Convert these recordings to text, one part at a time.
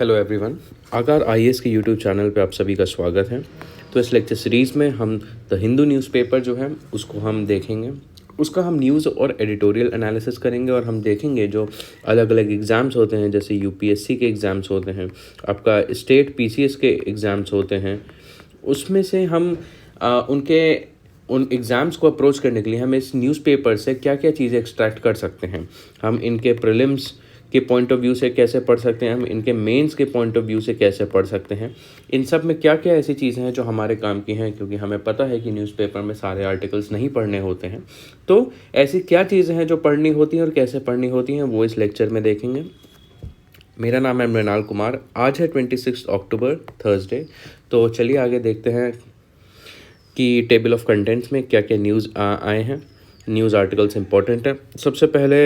Hello everyone, आकार IAS के YouTube channel पे आप सभी का स्वागत है। तो इस लेक्चर सीरीज़ में हम द हिंदू न्यूज़पेपर जो है उसको हम देखेंगे। उसका हम न्यूज़ और एडिटोरियल एनालिसिस करेंगे और हम देखेंगे जो अलग अलग एग्ज़ाम्स होते हैं, जैसे यूपीएससी के एग्ज़ाम्स होते हैं, आपका स्टेट पीसीएस के एग्ज़ाम्स होते हैं, उसमें से हम उन एग्ज़ाम्स को अप्रोच करने के लिए हम इस न्यूज़पेपर से क्या क्या चीज़ें एक्सट्रैक्ट कर सकते हैं। हम इनके प्रीलिम्स के पॉइंट ऑफ व्यू से कैसे पढ़ सकते हैं, हम इनके मेंस के पॉइंट ऑफ व्यू से कैसे पढ़ सकते हैं, इन सब में क्या क्या ऐसी चीज़ें हैं जो हमारे काम की हैं, क्योंकि हमें पता है कि न्यूज़पेपर में सारे आर्टिकल्स नहीं पढ़ने होते हैं। तो ऐसी क्या चीज़ें हैं जो पढ़नी होती हैं और कैसे पढ़नी होती हैं, वो इस लेक्चर में देखेंगे। मेरा नाम है मृणाल कुमार। आज है 26 अक्टूबर, थर्सडे। तो चलिए आगे देखते हैं कि टेबल ऑफ कंटेंट्स में क्या क्या न्यूज़ आए हैं। न्यूज़ आर्टिकल्स इंपॉर्टेंट है। सबसे पहले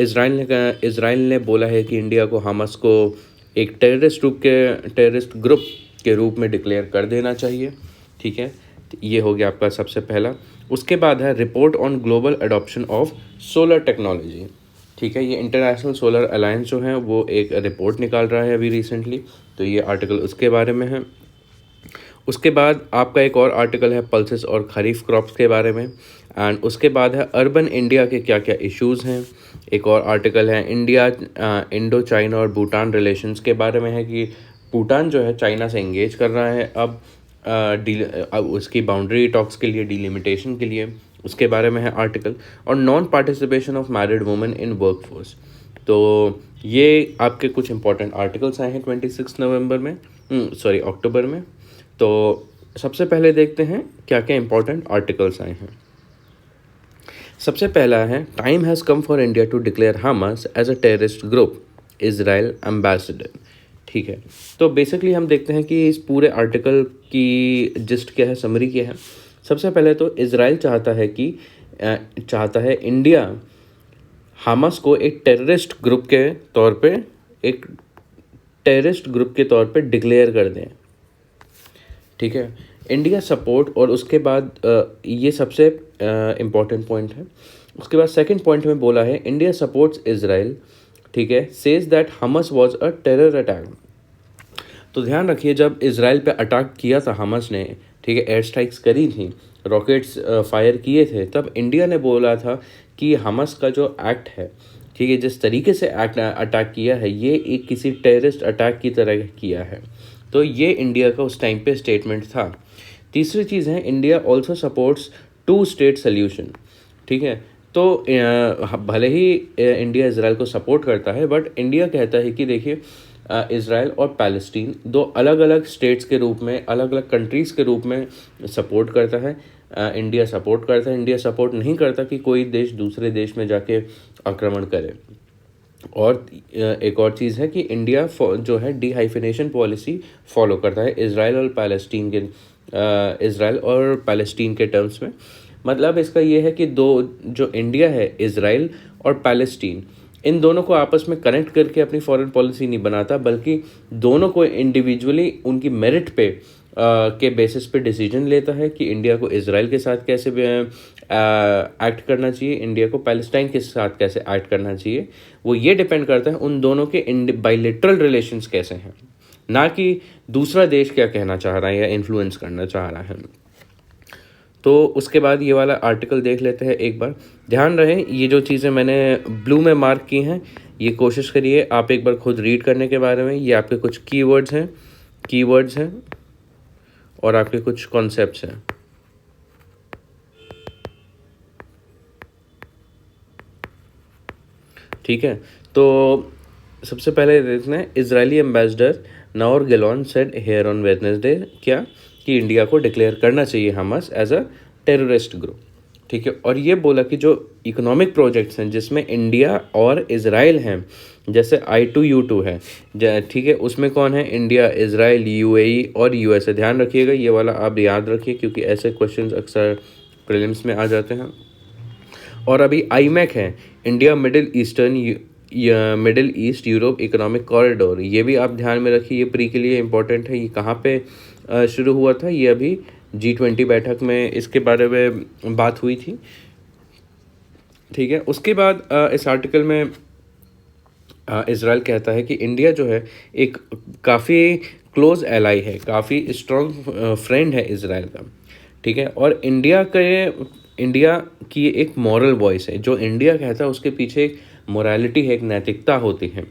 इज़राइल ने बोला है कि इंडिया को हमास को एक टेररिस्ट ग्रुप के रूप में डिक्लेयर कर देना चाहिए। ठीक है, तो ये हो गया आपका सबसे पहला। उसके बाद है report on global adoption of solar technology. ठीक है, ये इंटरनेशनल सोलर अलायंस जो है वो एक रिपोर्ट निकाल रहा है अभी रिसेंटली, तो ये आर्टिकल उसके बारे में है। उसके बाद आपका एक और आर्टिकल है पल्सेस और खरीफ क्रॉप्स के बारे में। एंड उसके बाद है अर्बन इंडिया के क्या क्या इश्यूज़ हैं। एक और आर्टिकल है इंडो चाइना और भूटान रिलेशंस के बारे में है कि भूटान जो है चाइना से इंगेज कर रहा है अब उसकी बाउंड्री टॉक्स के लिए, डिलिमिटेशन के लिए, उसके बारे में है आर्टिकल। और non participation of married women in workforce. तो ये आपके कुछ इंपॉर्टेंट आर्टिकल्स आए हैं 26 नवंबर में, अक्टूबर में। तो सबसे पहले देखते हैं क्या क्या इंपॉर्टेंट आर्टिकल्स आए हैं। सबसे पहला है time has come for India to declare Hamas as a terrorist group, Israel ambassador. ठीक है, तो बेसिकली हम देखते हैं कि इस पूरे आर्टिकल की जिस्ट क्या है, समरी क्या है। सबसे पहले तो इजराइल चाहता है इंडिया हमास को एक टेररिस्ट ग्रुप के तौर पे डिक्लेयर कर दें। ठीक है, इंडिया सपोर्ट, और उसके बाद ये सबसे इम्पॉर्टेंट पॉइंट है। उसके बाद सेकंड पॉइंट में बोला है इंडिया सपोर्ट्स इजराइल, ठीक है, says that Hamas was a terror attack. तो ध्यान रखिए, जब इजराइल पे अटैक किया था हमास ने, ठीक है, एयर स्ट्राइक्स करी थी, रॉकेट्स फायर किए थे, तब इंडिया ने बोला था कि हमास का जो एक्ट है, ठीक है, जिस तरीके से अटैक किया है, ये एक किसी टेररिस्ट अटैक की तरह किया है। तो ये इंडिया का उस टाइम पे स्टेटमेंट था। तीसरी चीज़ है India also supports two state solution. ठीक है, तो भले ही इंडिया इजराइल को सपोर्ट करता है, बट इंडिया कहता है कि देखिए इजराइल और पैलेस्टीन दो अलग अलग स्टेट्स के रूप में, अलग अलग कंट्रीज़ के रूप में सपोर्ट करता है। इंडिया सपोर्ट करता है, इंडिया सपोर्ट नहीं करता कि कोई देश दूसरे देश में जाके आक्रमण करे। और एक और चीज़ है कि इंडिया जो है डिहाइफिनेशन पॉलिसी फॉलो करता है इजराइल और पैलेस्टीन के टर्म्स में। मतलब इसका ये है कि दो जो इंडिया है, इजराइल और पैलेस्टीन, इन दोनों को आपस में कनेक्ट करके अपनी फॉरेन पॉलिसी नहीं बनाता, बल्कि दोनों को इंडिविजुअली उनकी मेरिट पे के बेसिस पे डिसीजन लेता है कि इंडिया को इजराइल के साथ कैसे एक्ट करना चाहिए, इंडिया को पैलेस्टाइन के साथ कैसे एक्ट करना चाहिए। वो ये डिपेंड करता है उन दोनों के बायलैटरल रिलेशंस कैसे हैं, ना कि दूसरा देश क्या कहना चाह रहा है या इन्फ्लुएंस करना चाह रहा है। तो उसके बाद ये वाला आर्टिकल देख लेते हैं एक बार। ध्यान रहे, ये जो चीज़ें मैंने ब्लू में मार्क की हैं, ये कोशिश करिए आप एक बार खुद रीड करने के बारे में। ये आपके कुछ कीवर्ड्स हैं और आपके कुछ कॉन्सेप्ट्स हैं। ठीक है, तो सबसे पहले देखते हैं Israeli ambassador Naor Gilon said here on Wednesday क्या, कि इंडिया को डिक्लेयर करना चाहिए Hamas as a terrorist group. ठीक है, और ये बोला कि जो इकोनॉमिक प्रोजेक्ट्स हैं जिसमें इंडिया और इजराइल हैं, जैसे I2U2 है, ठीक है, उसमें कौन है, इंडिया, इजराइल, UAE और USA। ध्यान रखिएगा, ये वाला आप याद रखिए, क्योंकि ऐसे क्वेश्चंस अक्सर प्रीलिम्स में आ जाते हैं। और अभी IMEC है, India middle east Europe economic corridor, ये भी आप ध्यान में रखिए, ये प्री के लिए इम्पोर्टेंट है। ये कहाँ पे शुरू हुआ था, ये अभी G20 बैठक में इसके बारे में बात हुई थी। ठीक है, उसके बाद इस आर्टिकल में इज़राइल कहता है कि इंडिया जो है एक काफ़ी क्लोज एलाई है, काफ़ी स्ट्रॉन्ग फ्रेंड है इज़राइल का, ठीक है। और इंडिया की एक मॉरल वॉइस है, जो इंडिया कहता है उसके पीछे एक मोरालिटी है, एक नैतिकता होती है,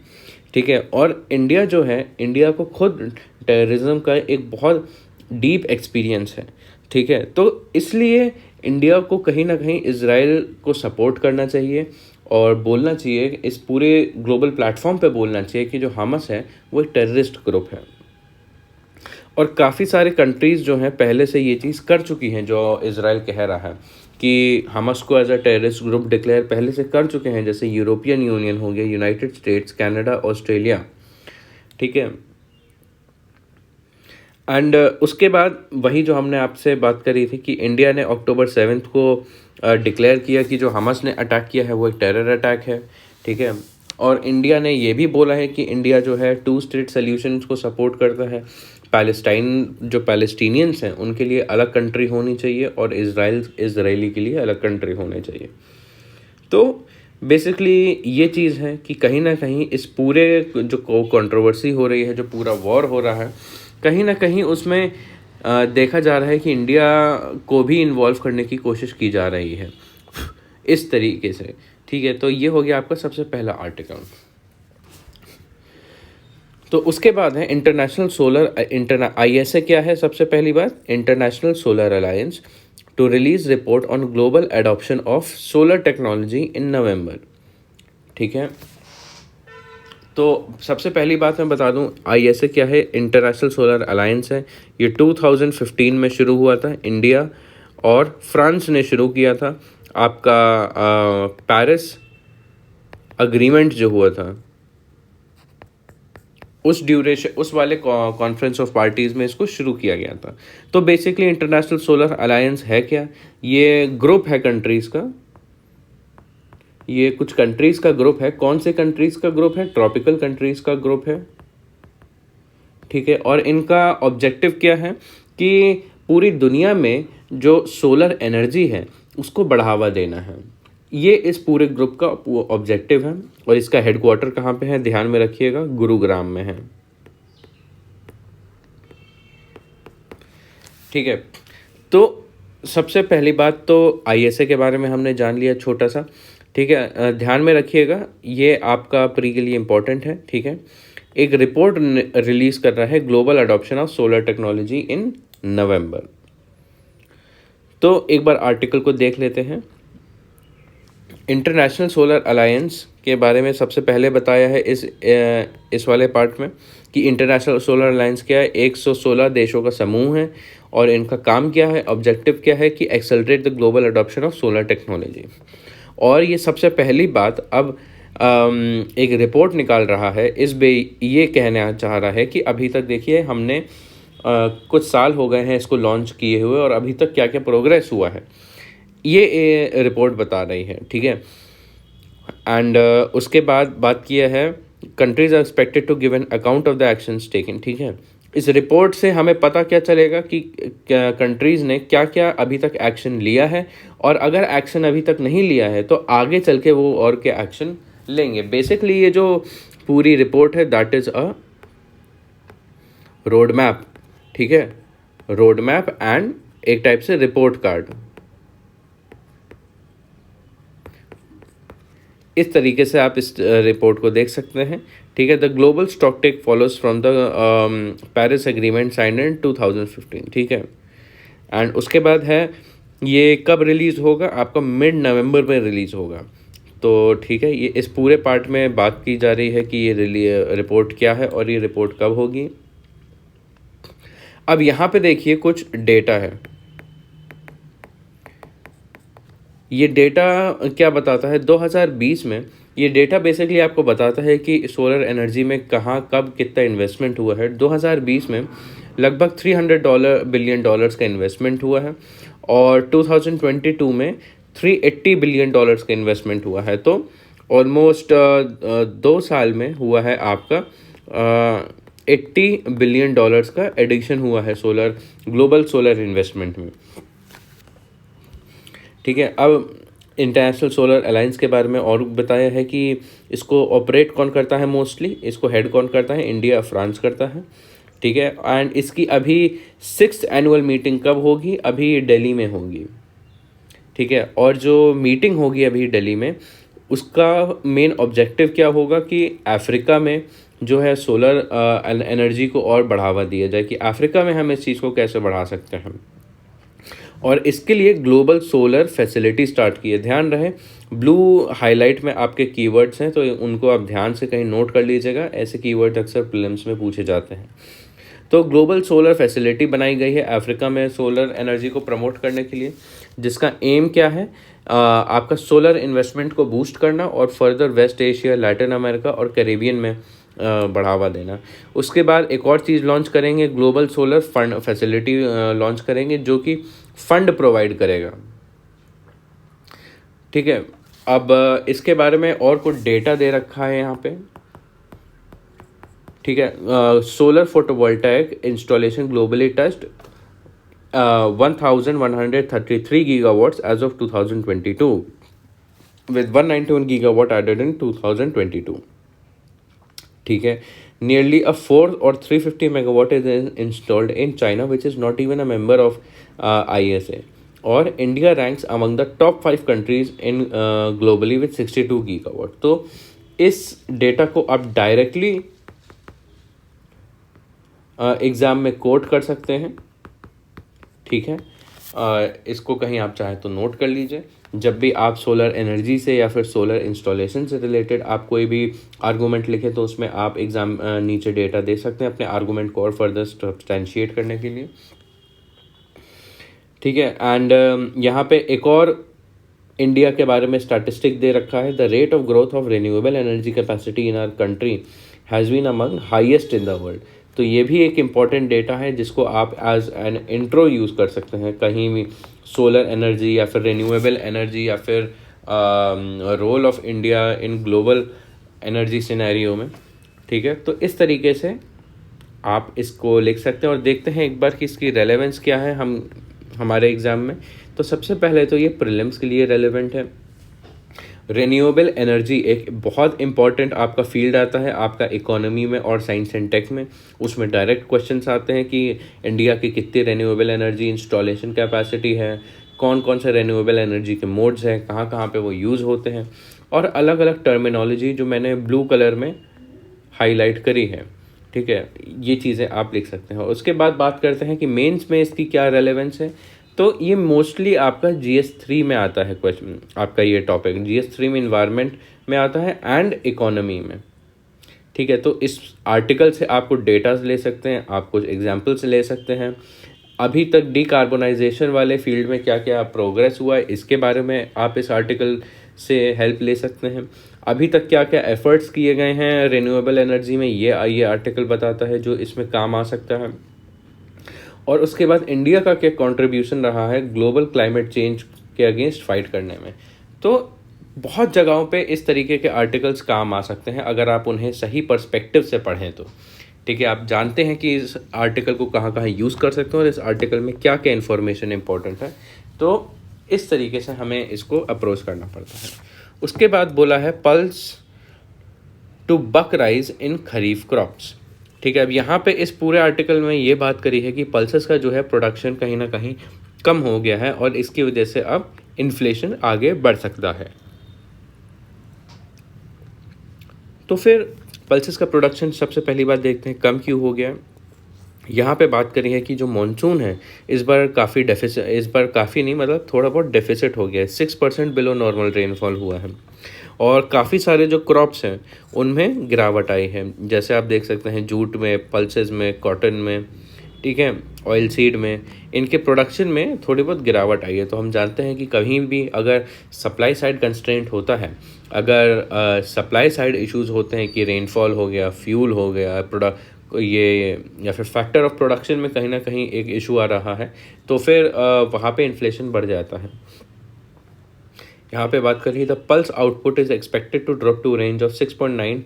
ठीक है। और इंडिया जो है, इंडिया को खुद टेररिज्म का एक बहुत डीप एक्सपीरियंस है, ठीक है। तो इसलिए इंडिया को कहीं ना कहीं इज़राइल को सपोर्ट करना चाहिए और बोलना चाहिए, इस पूरे ग्लोबल प्लेटफॉर्म पे बोलना चाहिए कि जो हमास है वो एक टेररिस्ट ग्रुप है। और काफ़ी सारे कंट्रीज़ जो हैं पहले से ये चीज़ कर चुकी हैं, जो इज़राइल कह रहा है कि हमास को as a terrorist group declare पहले से कर चुके हैं, जैसे यूरोपियन यूनियन हो गया, यूनाइटेड स्टेट्स, कनाडा, ऑस्ट्रेलिया, ठीक है। एंड उसके बाद वही जो हमने आपसे बात करी थी कि इंडिया ने अक्टूबर 7 को डिक्लेयर किया कि जो हमास ने अटैक किया है वो एक टेरर अटैक है, ठीक है। और इंडिया ने ये भी बोला है कि इंडिया जो है 2 स्टेट सॉल्यूशन को सपोर्ट करता है। जो पैलेस्टीनियंस हैं उनके लिए अलग कंट्री होनी चाहिए और इजरायली के लिए अलग कंट्री होनी चाहिए। तो बेसिकली ये चीज़ है कि कहीं ना कहीं इस पूरे जो कंट्रोवर्सी हो रही है, जो पूरा वॉर हो रहा है, कहीं ना कहीं उसमें देखा जा रहा है कि इंडिया को भी इन्वॉल्व करने की कोशिश की जा रही है इस तरीके से, ठीक है। तो ये हो गया आपका सबसे पहला आर्टिकल। तो उसके बाद है इंटरनेशनल सोलर ISA क्या है। सबसे पहली बात, International Solar Alliance to release report on global adoption of solar technology in November, ठीक है। तो सबसे पहली बात मैं बता दूं, ISA क्या है। इंटरनेशनल सोलर अलायंस है, ये 2015 में शुरू हुआ था। इंडिया और फ्रांस ने शुरू किया था। आपका पेरिस अग्रीमेंट जो हुआ था उस वाले कॉन्फ्रेंस ऑफ पार्टीज़ में इसको शुरू किया गया था। तो बेसिकली इंटरनेशनल सोलर अलायंस है क्या, ये ग्रुप है कंट्रीज़ का, ये कुछ कंट्रीज़ का ग्रुप है। कौन से कंट्रीज़ का ग्रुप है? ट्रॉपिकल कंट्रीज़ का ग्रुप है, ठीक है। और इनका ऑब्जेक्टिव क्या है कि पूरी दुनिया में जो सोलर एनर्जी है उसको बढ़ावा देना है। ये इस पूरे ग्रुप का ऑब्जेक्टिव है। और इसका हेडक्वार्टर कहाँ पे है, ध्यान में रखिएगा, गुरुग्राम में है, ठीक है। तो सबसे पहली बात तो ISA के बारे में हमने जान लिया छोटा सा, ठीक है। ध्यान में रखिएगा, ये आपका प्री के लिए इम्पोर्टेंट है, ठीक है। एक रिपोर्ट रिलीज कर रहा है, global adoption of solar technology in November. तो एक बार आर्टिकल को देख लेते हैं। इंटरनेशनल सोलर अलायंस के बारे में सबसे पहले बताया है इस वाले पार्ट में कि इंटरनेशनल सोलर अलायंस क्या है। 116 देशों का समूह है और इनका काम क्या है, ऑब्जेक्टिव क्या है कि accelerate the global adoption of solar technology. और ये सबसे पहली बात अब एक रिपोर्ट निकाल रहा है, ये कहना चाह रहा है कि अभी तक देखिए हमने कुछ साल हो गए हैं इसको लॉन्च किए हुए और अभी तक क्या क्या प्रोग्रेस हुआ है, ये रिपोर्ट बता रही है, ठीक है। एंड उसके बाद बात किया है, countries are expected to give an account of the actions taken, ठीक है। इस रिपोर्ट से हमें पता क्या चलेगा कि कंट्रीज़ ने क्या क्या अभी तक एक्शन लिया है, और अगर एक्शन अभी तक नहीं लिया है तो आगे चल के वो और क्या एक्शन लेंगे। बेसिकली ये जो पूरी रिपोर्ट है that is a road map, ठीक है, रोड मैप एंड एक टाइप से रिपोर्ट कार्ड। इस तरीके से आप इस रिपोर्ट को देख सकते हैं, ठीक है। The global stocktake follows from the Paris Agreement signed in 2015, ठीक है। एंड उसके बाद है, ये कब रिलीज़ होगा, आपका मिड नवंबर में रिलीज़ होगा। तो ठीक है, ये इस पूरे पार्ट में बात की जा रही है कि ये रिपोर्ट क्या है और ये रिपोर्ट कब होगी। अब यहाँ पे देखिए कुछ डेटा है। ये डेटा क्या बताता है, 2020 में ये डेटा बेसिकली आपको बताता है कि सोलर एनर्जी में कहाँ कब कितना इन्वेस्टमेंट हुआ है। 2020 में लगभग $300 बिलियन का इन्वेस्टमेंट हुआ है और 2022 में $380 बिलियन का इन्वेस्टमेंट हुआ है। तो ऑलमोस्ट 2 साल में हुआ है आपका $80 बिलियन का एडिशन हुआ है ग्लोबल सोलर इन्वेस्टमेंट में, ठीक है। अब इंटरनेशनल सोलर अलायंस के बारे में और बताया है कि इसको ऑपरेट कौन करता है, मोस्टली इसको हेड कौन करता है, इंडिया, फ्रांस करता है, ठीक है। एंड इसकी अभी 6th एनुअल मीटिंग कब होगी, अभी दिल्ली में होगी, ठीक है। और जो मीटिंग होगी अभी दिल्ली में, उसका मेन ऑब्जेक्टिव क्या होगा कि अफ्रीका में जो है सोलर एनर्जी को और बढ़ावा दिया जाए, कि अफ्रीका में हम इस चीज़ को कैसे बढ़ा सकते हैं। और इसके लिए ग्लोबल सोलर फैसिलिटी स्टार्ट की है। ध्यान रहे, ब्लू हाईलाइट में आपके कीवर्ड्स हैं, तो उनको आप ध्यान से कहीं नोट कर लीजिएगा, ऐसे कीवर्ड अक्सर प्रीलिम्स में पूछे जाते हैं। तो ग्लोबल सोलर फैसिलिटी बनाई गई है अफ्रीका में सोलर एनर्जी को प्रमोट करने के लिए, जिसका एम क्या है, आपका सोलर इन्वेस्टमेंट को बूस्ट करना और further west Asia, Latin America और कैरेबियन में बढ़ावा देना। उसके बाद एक और चीज़ लॉन्च करेंगे, global solar fund facility launch करेंगे, जो कि फंड प्रोवाइड करेगा, ठीक है। अब इसके बारे में और कुछ डेटा दे रखा है यहाँ पे, ठीक है। Solar photovoltaic installation globally touched 1133 gigawatts as of 2022 with 191 gigawatt added in 2022, ठीक है। नियरली अ फोर्थ और 350 megawatt is installed in China which is not even a member of ISA। और India ranks among the top 5 countries in globally with 62 gigawatt. तो इस data को आप directly exam में coat कर सकते हैं, ठीक है। इसको कहीं आप चाहे तो नोट कर लीजिए। जब भी आप सोलर एनर्जी से या फिर सोलर इंस्टॉलेशन से रिलेटेड आप कोई भी आर्गूमेंट लिखें, तो उसमें आप एग्ज़ाम नीचे डेटा दे सकते हैं अपने आर्गूमेंट को और फर्दर सब्सटेंशिएट करने के लिए, ठीक है। एंड यहाँ पे एक और इंडिया के बारे में स्टैटिस्टिक दे रखा है, the rate of growth of renewable energy capacity in our country has been among highest in the world. तो ये भी एक इम्पॉर्टेंट डेटा है जिसको आप एज एन इंट्रो यूज़ कर सकते हैं कहीं भी, सोलर एनर्जी या फिर रिन्यूएबल एनर्जी या फिर role of India in global energy scenario में, ठीक है। तो इस तरीके से आप इसको लिख सकते हैं और देखते हैं एक बार कि इसकी रेलेवेंस क्या है हमारे एग्ज़ाम में। तो सबसे पहले तो ये प्रीलिम्स के लिए रेलेवेंट है। रिन्यूएबल एनर्जी एक बहुत इंपॉर्टेंट आपका फील्ड आता है आपका इकोनॉमी में और साइंस एंड टेक में। उसमें डायरेक्ट क्वेश्चंस आते हैं कि इंडिया की कितनी रिन्यूएबल एनर्जी इंस्टॉलेशन कैपेसिटी है, कौन कौन से रिन्यूएबल एनर्जी के मोड्स हैं, कहाँ कहाँ पे वो यूज़ होते हैं, और अलग अलग टर्मिनोलॉजी जो मैंने ब्लू कलर में हाईलाइट करी है, ठीक है। ये चीज़ें आप लिख सकते हैं। उसके बाद बात करते हैं कि मेंस में इसकी क्या रेलेवेंस है। तो ये मोस्टली आपका GS3 में आता है क्वेश्चन, आपका ये टॉपिक GS3 में इन्वायरमेंट में आता है एंड इकोनॉमी में, ठीक है। तो इस आर्टिकल से आप कुछ डेटाज ले सकते हैं, आप कुछ एग्जाम्पल्स ले सकते हैं। अभी तक डिकार्बोनाइजेशन वाले फील्ड में क्या क्या प्रोग्रेस हुआ है इसके बारे में आप इस आर्टिकल से हेल्प ले सकते हैं। अभी तक क्या क्या एफर्ट्स किए गए हैं रिन्यूएबल एनर्जी में, ये आर्टिकल बताता है जो इसमें काम आ सकता है। और उसके बाद इंडिया का क्या कंट्रीब्यूशन रहा है ग्लोबल क्लाइमेट चेंज के अगेंस्ट फाइट करने में। तो बहुत जगहों पे इस तरीके के आर्टिकल्स काम आ सकते हैं अगर आप उन्हें सही पर्सपेक्टिव से पढ़ें तो, ठीक है। आप जानते हैं कि इस आर्टिकल को कहाँ कहाँ यूज़ कर सकते हैं और इस आर्टिकल में क्या क्या इन्फॉर्मेशन इंपॉर्टेंट है। तो इस तरीके से हमें इसको अप्रोच करना पड़ता है। उसके बाद बोला है pulse to buck rise in kharif crops, ठीक है। अब यहाँ पे इस पूरे आर्टिकल में ये बात करी है कि पल्सेस का जो है प्रोडक्शन कहीं ना कहीं कम हो गया है और इसकी वजह से अब इन्फ्लेशन आगे बढ़ सकता है। तो फिर पल्सेस का प्रोडक्शन सबसे पहली बात देखते हैं कम क्यों हो गया। यहाँ पे बात करी है कि जो मॉनसून है इस बार काफ़ी डेफिसिट, इस बार काफ़ी नहीं मतलब थोड़ा बहुत डेफिसिट हो गया है, 6% बिलो नॉर्मल रेनफॉल हुआ है और काफ़ी सारे जो क्रॉप्स हैं उनमें गिरावट आई है। जैसे आप देख सकते हैं जूट में, पल्सेस में, कॉटन में, ठीक है, ऑयल सीड में, इनके प्रोडक्शन में थोड़ी बहुत गिरावट आई है। तो हम जानते हैं कि कहीं भी अगर सप्लाई साइड कंस्ट्रेंट होता है, अगर सप्लाई साइड इश्यूज़ होते हैं कि रेनफॉल हो गया, फ्यूल हो गया, ये या फिर फैक्टर ऑफ प्रोडक्शन में कहीं ना कहीं एक इशू आ रहा है, तो फिर वहाँ पे इन्फ्लेशन बढ़ जाता है। यहाँ पे बात करिए the pulse output is expected to drop to range of 6.9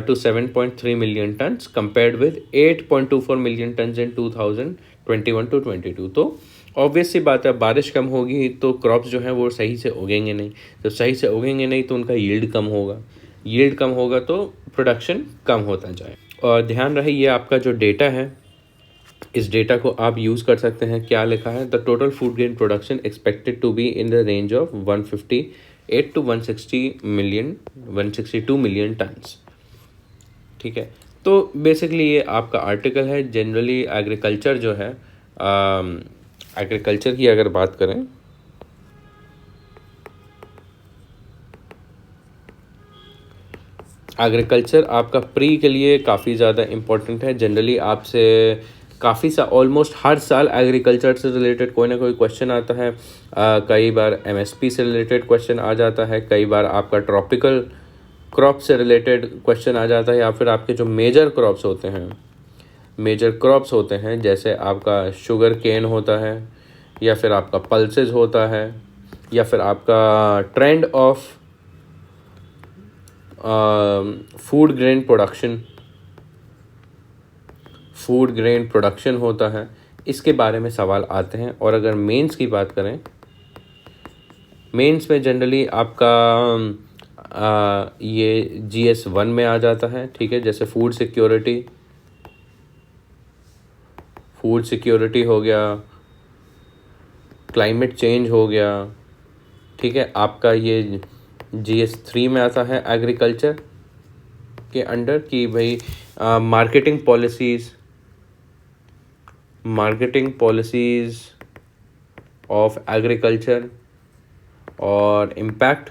to 7.3 million tons compared with 8.24 million tons in 2021 to 22। तो ऑब्वियस सी बात है, बारिश कम होगी तो क्रॉप्स जो हैं वो सही से उगेंगे नहीं, तो सही से उगेंगे नहीं तो उनका यील्ड कम होगा, यील्ड कम होगा तो प्रोडक्शन कम होता जाए। और ध्यान रहे ये आपका जो डेटा है, इस डेटा को आप यूज़ कर सकते हैं। क्या लिखा है, the total food grain production expected to be in the range of 158 टू 162 मिलियन टन्स। ठीक है, तो बेसिकली ये आपका आर्टिकल है। जनरली एग्रीकल्चर जो है, एग्रीकल्चर की अगर बात करें, एग्रीकल्चर आपका प्री के लिए काफ़ी ज़्यादा इम्पोर्टेंट है। जनरली आपसे काफ़ी ऑलमोस्ट हर साल एग्रीकल्चर से रिलेटेड कोई ना कोई क्वेश्चन आता है। कई बार एमएसपी से रिलेटेड क्वेश्चन आ जाता है, कई बार आपका ट्रॉपिकल क्रॉप से रिलेटेड क्वेश्चन आ जाता है, या फिर आपके जो मेजर क्रॉप्स होते हैं जैसे आपका शुगर केन होता है, या फिर आपका पल्सेस होता है, या फिर आपका trend of food grain production होता है। इसके बारे में सवाल आते हैं। और अगर मेंस की बात करें, मेंस में जनरली आपका ये GS1 में आ जाता है। ठीक है, जैसे फूड सिक्योरिटी हो गया, क्लाइमेट चेंज हो गया। ठीक है, आपका ये GS3 में आता है एग्रीकल्चर के अंडर कि भाई मार्केटिंग पॉलिसीज़ ऑफ एग्रीकल्चर और impact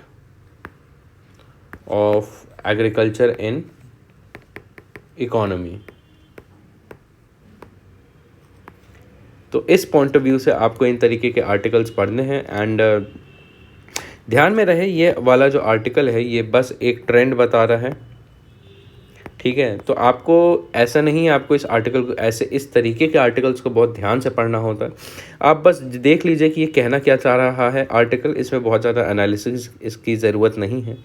of agriculture in economy. तो इस पॉइंट ऑफ व्यू से आपको इन तरीके के आर्टिकल्स पढ़ने हैं। एंड ध्यान में रहे ये वाला जो आर्टिकल है ये बस एक ट्रेंड बता रहा है। ठीक है, तो आपको ऐसा नहीं है आपको इस आर्टिकल को ऐसे इस तरीके के आर्टिकल्स को बहुत ध्यान से पढ़ना होता है। आप बस देख लीजिए कि ये कहना क्या चाह रहा है आर्टिकल, इसमें बहुत ज़्यादा एनालिसिस इसकी ज़रूरत नहीं है।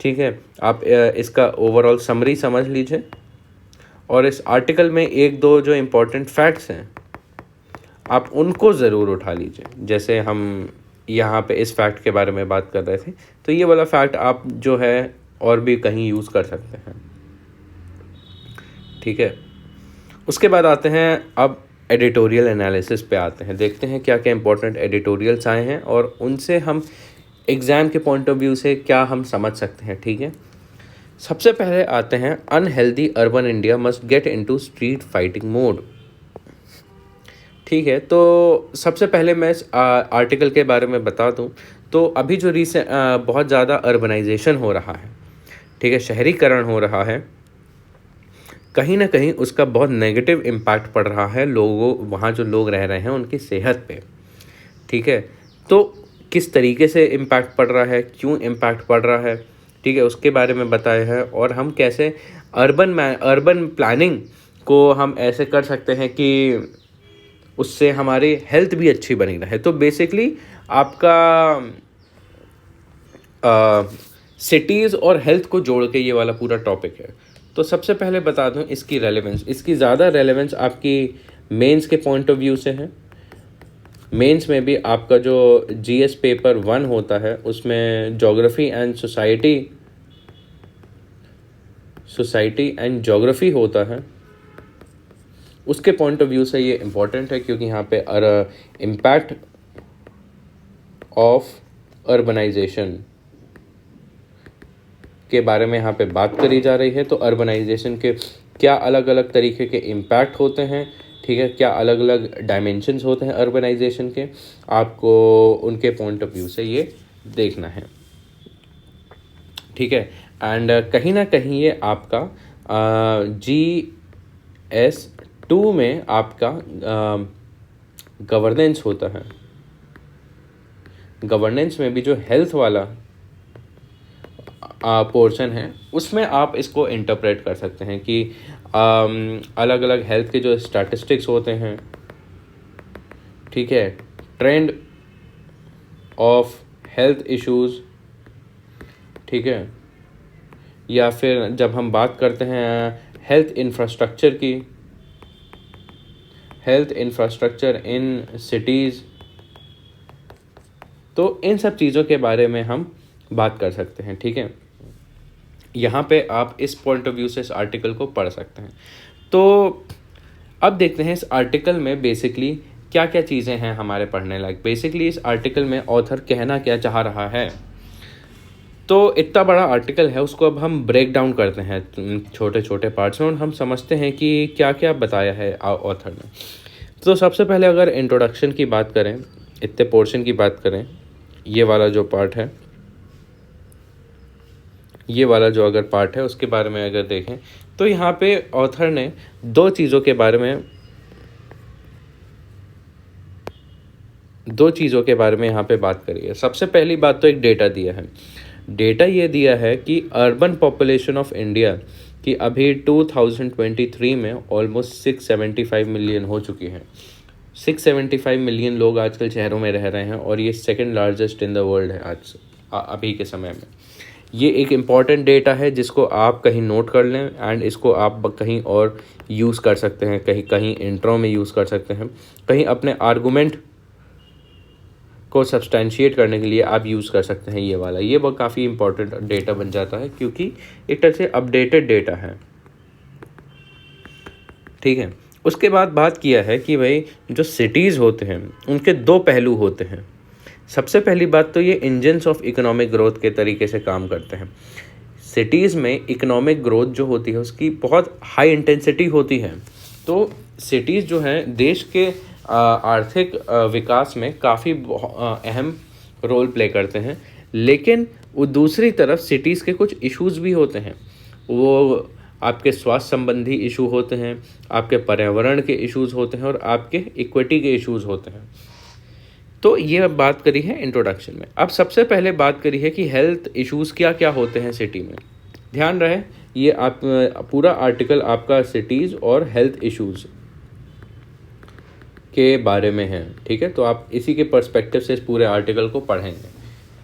ठीक है, आप इसका ओवरऑल समरी समझ लीजिए और इस आर्टिकल में एक दो जो इम्पोर्टेंट फैक्ट्स हैं आप उनको ज़रूर उठा लीजिए। जैसे हम यहाँ पे इस फैक्ट के बारे में बात कर रहे थे, तो ये वाला फैक्ट आप जो है और भी कहीं यूज़ कर सकते हैं। ठीक है, उसके बाद आते हैं अब एडिटोरियल एनालिसिस पे आते हैं। देखते हैं क्या क्या इंपॉर्टेंट एडिटोरियल्स आए हैं और उनसे हम एग्ज़ाम के पॉइंट ऑफ व्यू से क्या हम समझ सकते हैं। ठीक है, सबसे पहले आते हैं unhealthy urban India must get into street fighting mode. ठीक है, तो सबसे पहले मैं इस आर्टिकल के बारे में बता दूं तो अभी जो बहुत ज़्यादा अर्बनाइजेशन हो रहा है, ठीक है, शहरीकरण हो रहा है, कहीं ना कहीं उसका बहुत नेगेटिव इम्पैक्ट पड़ रहा है वहाँ जो लोग रह रहे हैं उनकी सेहत पे। ठीक है, तो किस तरीके से इम्पैक्ट पड़ रहा है, क्यों इम्पैक्ट पड़ रहा है, ठीक है, उसके बारे में बताया है। और हम कैसे अर्बन प्लानिंग को हम ऐसे कर सकते हैं कि उससे हमारी हेल्थ भी अच्छी बनी रहे। तो बेसिकली आपका सिटीज़ और हेल्थ को जोड़ के ये वाला पूरा टॉपिक है। तो सबसे पहले बता दूं इसकी रेलेवेंस, इसकी ज़्यादा रेलेवेंस आपकी मेंस के पॉइंट ऑफ व्यू से है। मेंस में भी आपका जो GS पेपर 1 होता है उसमें geography and society and geography होता है, उसके पॉइंट ऑफ व्यू से ये इम्पॉर्टेंट है क्योंकि यहाँ पे इम्पैक्ट ऑफ अर्बनाइजेशन के बारे में यहाँ पे बात करी जा रही है। तो अर्बनाइजेशन के क्या अलग अलग तरीके के इम्पैक्ट होते हैं, ठीक है, क्या अलग अलग डायमेंशंस होते हैं अर्बनाइजेशन के, आपको उनके पॉइंट ऑफ व्यू से ये देखना है। ठीक है, एंड कहीं ना कहीं ये आपका GS2 में आपका गवर्नेंस होता है। गवर्नेंस में भी जो हेल्थ वाला पोर्शन है उसमें आप इसको इंटरप्रेट कर सकते हैं कि अलग अलग हेल्थ के जो स्टैटिस्टिक्स होते हैं, ठीक है, ट्रेंड ऑफ हेल्थ इश्यूज़, ठीक है, या फिर जब हम बात करते हैं हेल्थ इंफ्रास्ट्रक्चर की, हेल्थ इंफ्रास्ट्रक्चर इन सिटीज़ तो इन सब चीज़ों के बारे में हम बात कर सकते हैं, ठीक है। यहाँ पे आप इस पॉइंट ऑफ व्यू से इस आर्टिकल को पढ़ सकते हैं। तो अब देखते हैं इस आर्टिकल में बेसिकली क्या क्या चीज़ें हैं हमारे पढ़ने लायक। बेसिकली इस आर्टिकल में ऑथर कहना क्या चाह रहा है। तो इतना बड़ा आर्टिकल है, उसको अब हम ब्रेक डाउन करते हैं छोटे छोटे पार्ट्स में और हम समझते हैं कि क्या क्या बताया है ऑथर ने। तो सबसे पहले अगर इंट्रोडक्शन की बात करें, इतने पोर्शन की बात करें, ये वाला जो पार्ट है, ये वाला जो अगर पार्ट है उसके बारे में अगर देखें तो यहाँ पे ऑथर ने दो चीज़ों के बारे में यहाँ पे बात करी है। सबसे पहली बात तो एक डेटा दिया है। डेटा ये दिया है कि अर्बन पॉपुलेशन ऑफ इंडिया की अभी 2023 में ऑलमोस्ट 675 मिलियन हो चुकी है। 675 मिलियन लोग आजकल शहरों में रह रहे हैं और ये second largest in the world है आज अभी के समय में। ये एक इम्पॉर्टेंट डेटा है जिसको आप कहीं नोट कर लें एंड इसको आप कहीं और यूज़ कर सकते हैं, कहीं इंट्रो में यूज़ कर सकते हैं, कहीं अपने आर्गूमेंट को सब्सटेंशिएट करने के लिए आप यूज़ कर सकते हैं। ये वाला ये बहुत काफ़ी इंपॉर्टेंट डेटा बन जाता है क्योंकि एक तरह से अपडेटेड डेटा है, ठीक है। उसके बाद बात किया है कि भाई जो सिटीज़ होते हैं उनके दो पहलू होते हैं। सबसे पहली बात तो ये इंजन्स ऑफ इकोनॉमिक ग्रोथ के तरीके से काम करते हैं। सिटीज़ में इकोनॉमिक ग्रोथ जो होती है उसकी बहुत हाई इंटेंसिटी होती है। तो सिटीज़ जो हैं देश के आर्थिक विकास में काफ़ी अहम रोल प्ले करते हैं। लेकिन वो दूसरी तरफ सिटीज़ के कुछ इश्यूज़ भी होते हैं। वो आपके स्वास्थ्य संबंधी इशू होते हैं, आपके पर्यावरण के इश्यूज़ होते हैं और आपके इक्विटी के इश्यूज़ होते हैं। तो ये बात करी है इंट्रोडक्शन में। अब सबसे पहले बात करी है कि हेल्थ इश्यूज़ क्या क्या होते हैं सिटी में। ध्यान रहे ये आप पूरा आर्टिकल आपका सिटीज़ और हेल्थ इश्यूज़ के बारे में है, ठीक है। तो आप इसी के पर्सपेक्टिव से इस पूरे आर्टिकल को पढ़ेंगे,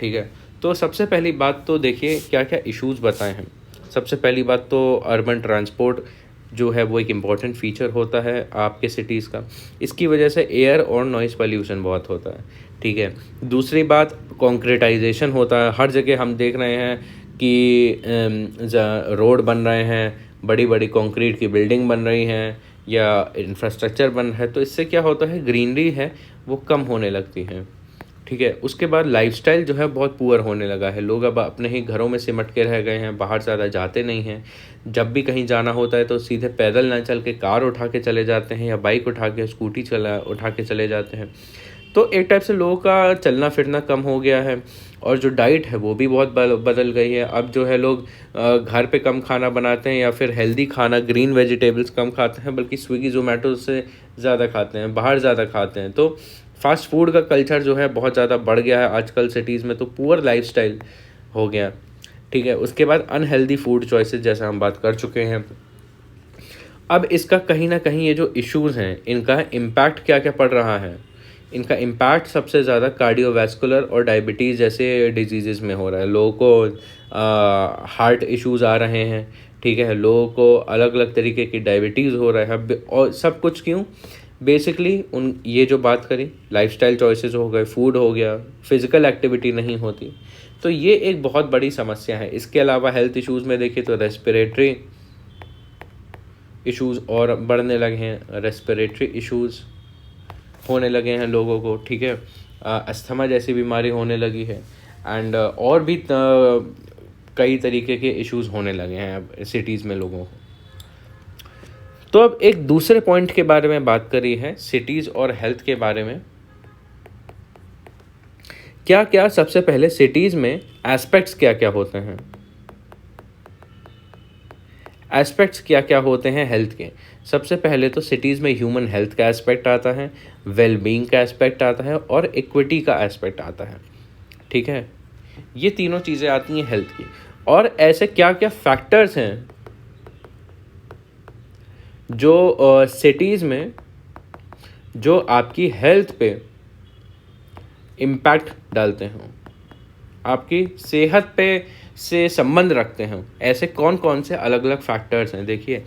ठीक है। तो सबसे पहली बात तो देखिए क्या क्या इश्यूज़ बताए हैं। सबसे पहली बात तो अर्बन ट्रांसपोर्ट जो है वो एक इम्पॉर्टेंट फ़ीचर होता है आपके सिटीज़ का। इसकी वजह से एयर और नॉइज़ पॉल्यूशन बहुत होता है, ठीक है। दूसरी बात कॉन्क्रीटाइजेशन होता है। हर जगह हम देख रहे हैं कि रोड बन रहे हैं, बड़ी बड़ी कंक्रीट की बिल्डिंग बन रही हैं या इंफ्रास्ट्रक्चर बन रहा है। तो इससे क्या होता है, ग्रीनरी है वो कम होने लगती है, ठीक है। उसके बाद लाइफस्टाइल जो है बहुत पुअर होने लगा है। लोग अब अपने ही घरों में सिमट के रह गए हैं, बाहर ज़्यादा जाते नहीं हैं। जब भी कहीं जाना होता है तो सीधे पैदल ना चल के कार उठा के चले जाते हैं या बाइक उठा के स्कूटी उठा के चले जाते हैं। तो एक टाइप से लोगों का चलना फिरना कम हो गया है और जो डाइट है वो भी बहुत बदल गई है। अब जो है लोग घर पे कम खाना बनाते हैं या फिर हेल्दी खाना, ग्रीन वेजिटेबल्स कम खाते हैं, बल्कि स्विगी जोमेटो से ज़्यादा खाते हैं, बाहर ज़्यादा खाते हैं। तो फास्ट फूड का कल्चर जो है बहुत ज़्यादा बढ़ गया है आजकल सिटीज़ में। तो पुअर लाइफस्टाइल हो गया, ठीक है। उसके बाद अनहेल्दी फूड चॉइसेस जैसा हम बात कर चुके हैं। अब इसका कहीं ना कहीं ये जो इश्यूज़ हैं इनका इम्पैक्ट क्या क्या पड़ रहा है। इनका इम्पैक्ट सबसे ज़्यादा कार्डियोवैस्कुलर और डायबिटीज़ जैसे डिजीज़ में हो रहा है। लोगों को हार्ट इश्यूज़ आ रहे हैं, ठीक है। लोगों को अलग अलग तरीके की डायबिटीज़ हो रहा है। और सब कुछ क्यों, बेसिकली ये जो बात करी लाइफस्टाइल चॉइसेस हो गए, फूड हो गया, फिज़िकल एक्टिविटी नहीं होती। तो ये एक बहुत बड़ी समस्या है। इसके अलावा हेल्थ इश्यूज़ में देखिए तो रेस्पिरेटरी इश्यूज़ और बढ़ने लगे हैं। रेस्पिरेटरी इश्यूज़ होने लगे हैं लोगों को, ठीक है। अस्थमा जैसी बीमारी होने लगी है एंड और भी कई तरीके के इश्यूज़ होने लगे हैं अब सिटीज़ में लोगों को। तो अब एक दूसरे पॉइंट के बारे में बात करी है सिटीज़ और हेल्थ के बारे में। क्या क्या सबसे पहले सिटीज़ में एस्पेक्ट्स क्या क्या होते हैं, एस्पेक्ट्स क्या क्या होते हैं हेल्थ के। सबसे पहले तो सिटीज़ में ह्यूमन हेल्थ का एस्पेक्ट आता है, वेलबींग का एस्पेक्ट आता है और इक्विटी का एस्पेक्ट आता है, ठीक है। ये तीनों चीज़ें आती हैं हेल्थ की। और ऐसे क्या क्या फैक्टर्स हैं जो सिटीज़ में जो आपकी हेल्थ पे इम्पैक्ट डालते हों, आपकी सेहत पे से संबंध रखते हैं। ऐसे कौन कौन से अलग अलग फैक्टर्स हैं देखिए।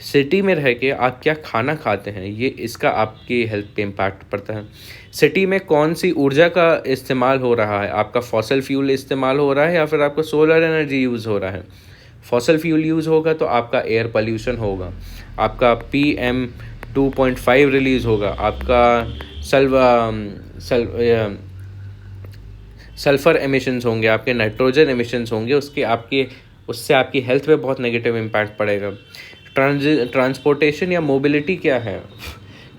सिटी में रह के आप क्या खाना खाते हैं, ये इसका आपकी हेल्थ पे इम्पैक्ट पड़ता है। सिटी में कौन सी ऊर्जा का इस्तेमाल हो रहा है, आपका फॉसल फ्यूल इस्तेमाल हो रहा है या फिर आपका सोलर एनर्जी यूज़ हो रहा है। फॉसल फ्यूल यूज़ होगा तो आपका एयर पोल्यूशन होगा, आपका PM2.5 रिलीज़ होगा, आपका सल्फ़र एमिशंस होंगे, आपके नाइट्रोजन एमिशंस होंगे, उससे आपकी हेल्थ पे बहुत नेगेटिव इम्पैक्ट पड़ेगा। ट्रांसपोर्टेशन या मोबिलिटी क्या है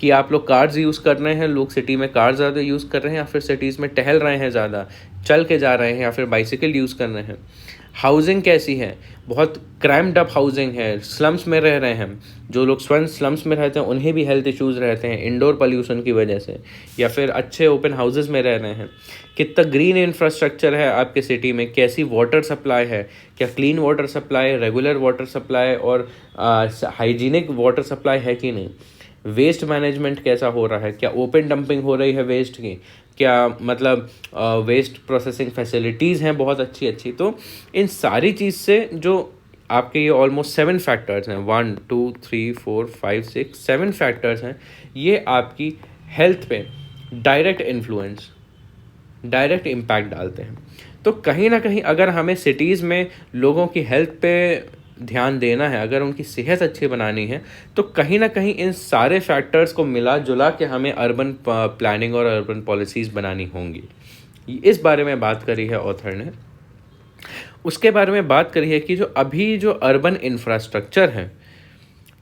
कि आप लोग कार्स यूज़ कर रहे हैं, लोग सिटी में कार ज़्यादा यूज़ कर रहे हैं या फिर सिटीज़ में टहल रहे हैं, ज़्यादा चल के जा रहे हैं या फिर बाइसिकल यूज़ कर रहे हैं। हाउसिंग कैसी है, बहुत क्राइम्ड अप हाउसिंग है, स्लम्स में रह रहे हैं, जो लोग स्लम्स में रहते हैं उन्हें भी हेल्थ इश्यूज़ रहते हैं इंडोर पोल्यूशन की वजह से, या फिर अच्छे ओपन हाउसेस में रह रहे हैं। कितना ग्रीन इंफ्रास्ट्रक्चर है आपके सिटी में, कैसी वाटर सप्लाई है, क्या clean water supply, regular water supply और हाइजीनिक वाटर सप्लाई है कि नहीं। वेस्ट मैनेजमेंट कैसा हो रहा है, क्या ओपन डंपिंग हो रही है वेस्ट की, क्या मतलब वेस्ट प्रोसेसिंग फैसिलिटीज़ हैं बहुत अच्छी अच्छी। तो इन सारी चीज़ से जो आपके ये ऑलमोस्ट 7 फैक्टर्स हैं, 1 2 3 4 5 6 7 फैक्टर्स हैं, ये आपकी हेल्थ पे डायरेक्ट इम्पैक्ट डालते हैं। तो कहीं ना कहीं अगर हमें सिटीज़ में लोगों की हेल्थ पे ध्यान देना है, अगर उनकी सेहत अच्छी बनानी है, तो कहीं ना कहीं इन सारे फैक्टर्स को मिला जुला के हमें अर्बन प्लानिंग और अर्बन पॉलिसीज़ बनानी होंगी। इस बारे में बात करी है ऑथर ने। उसके बारे में बात करी है कि जो अर्बन इंफ्रास्ट्रक्चर है,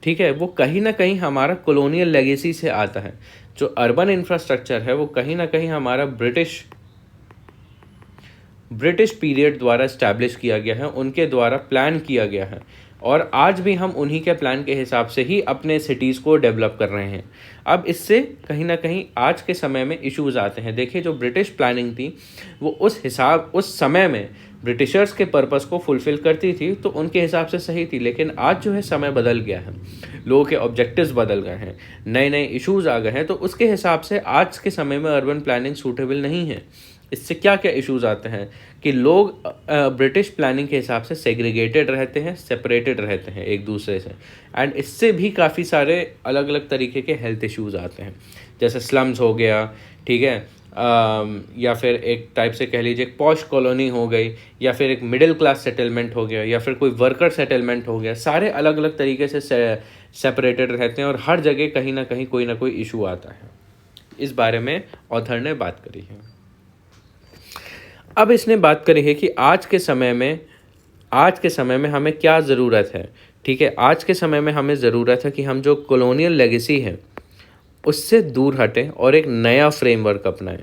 ठीक है, वो कहीं ना कहीं हमारा कॉलोनियल लेगेसी से आता है। जो अर्बन इंफ्रास्ट्रक्चर है वो कहीं ना कहीं हमारा ब्रिटिश पीरियड द्वारा इस्टेब्लिश किया गया है, उनके द्वारा प्लान किया गया है, और आज भी हम उन्हीं के प्लान के हिसाब से ही अपने सिटीज़ को डेवलप कर रहे हैं। अब इससे कहीं ना कहीं आज के समय में इश्यूज़ आते हैं। देखिए, जो ब्रिटिश प्लानिंग थी वो उस समय में ब्रिटिशर्स के पर्पस को फुलफ़िल करती थी, तो उनके हिसाब से सही थी। लेकिन आज जो है समय बदल गया है, लोगों के ऑब्जेक्टिव्स बदल गए हैं, नए नए इश्यूज़ आ गए हैं, तो उसके हिसाब से आज के समय में अर्बन प्लानिंग सूटेबल नहीं है। इससे क्या क्या इश्यूज़ आते हैं कि लोग ब्रिटिश प्लानिंग के हिसाब से सेग्रीगेटेड रहते हैं, सेपरेटेड रहते हैं एक दूसरे से, एंड इससे भी काफ़ी सारे अलग अलग तरीके के हेल्थ इश्यूज़ आते हैं, जैसे स्लम्स हो गया, ठीक है, या फिर एक टाइप से कह लीजिए पॉश कॉलोनी हो गई, या फिर एक मिडिल क्लास सेटलमेंट हो गया, या फिर कोई वर्कर सेटलमेंट हो गया। सारे अलग अलग तरीके से सेपरेटेड रहते हैं और हर जगह कहीं ना कहीं कोई ना कोई इशू आता है। इस बारे में ऑथर ने बात करी है। अब इसने बात करी है कि आज के समय में हमें क्या ज़रूरत है, ठीक है। आज के समय में हमें ज़रूरत है कि हम जो कॉलोनियल लेगेसी है उससे दूर हटें और एक नया फ्रेमवर्क अपनाएं।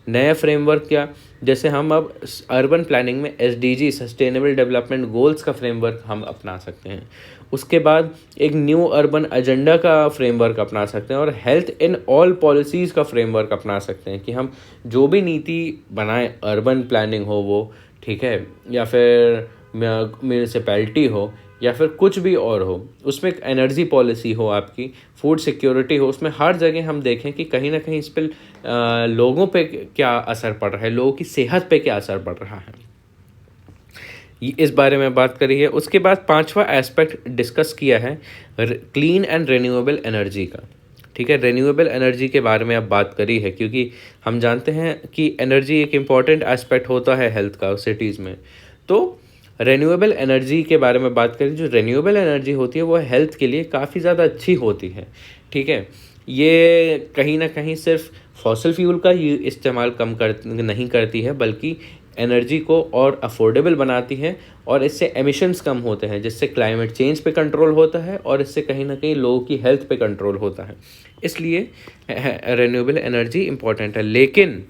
नया फ्रेमवर्क क्या, जैसे हम अब अर्बन प्लानिंग में SDG सस्टेनेबल डेवलपमेंट गोल्स का फ्रेमवर्क हम अपना सकते हैं। उसके बाद एक न्यू अर्बन एजेंडा का फ्रेमवर्क अपना सकते हैं और हेल्थ इन ऑल पॉलिसीज़ का फ्रेमवर्क अपना सकते हैं कि हम जो भी नीति बनाएं, अर्बन प्लानिंग हो वो, ठीक है, या फिर म्यूनिसिपैलिटी हो, या फिर कुछ भी और हो, उसमें एक एनर्जी पॉलिसी हो, आपकी फूड सिक्योरिटी हो, उसमें हर जगह हम देखें कि कहीं ना कहीं इस पर लोगों पे क्या असर पड़ रहा है, लोगों की सेहत पे क्या असर पड़ रहा है, इस बारे में बात करी है। उसके बाद 5वां एस्पेक्ट डिस्कस किया है क्लीन एंड रिन्यूएबल एनर्जी का, ठीक है। रिन्यूएबल एनर्जी के बारे में अब बात करी है क्योंकि हम जानते हैं कि एनर्जी एक इम्पॉर्टेंट एस्पेक्ट होता है हेल्थ का सिटीज़ में। तो रिन्यूएबल एनर्जी के बारे में बात करें, जो रिन्यूएबल एनर्जी होती है वो हेल्थ के लिए काफ़ी ज़्यादा अच्छी होती है, ठीक है। ये कहीं ना कहीं सिर्फ फॉसिल फ्यूल का ही इस्तेमाल नहीं करती है, बल्कि एनर्जी को और अफोर्डेबल बनाती है, और इससे एमिशंस कम होते हैं, जिससे क्लाइमेट चेंज पे कंट्रोल होता है और इससे कहीं ना कहीं लोगों की हेल्थ पे कंट्रोल होता है। इसलिए रिन्यूएबल एनर्जी इम्पॉर्टेंट है। लेकिन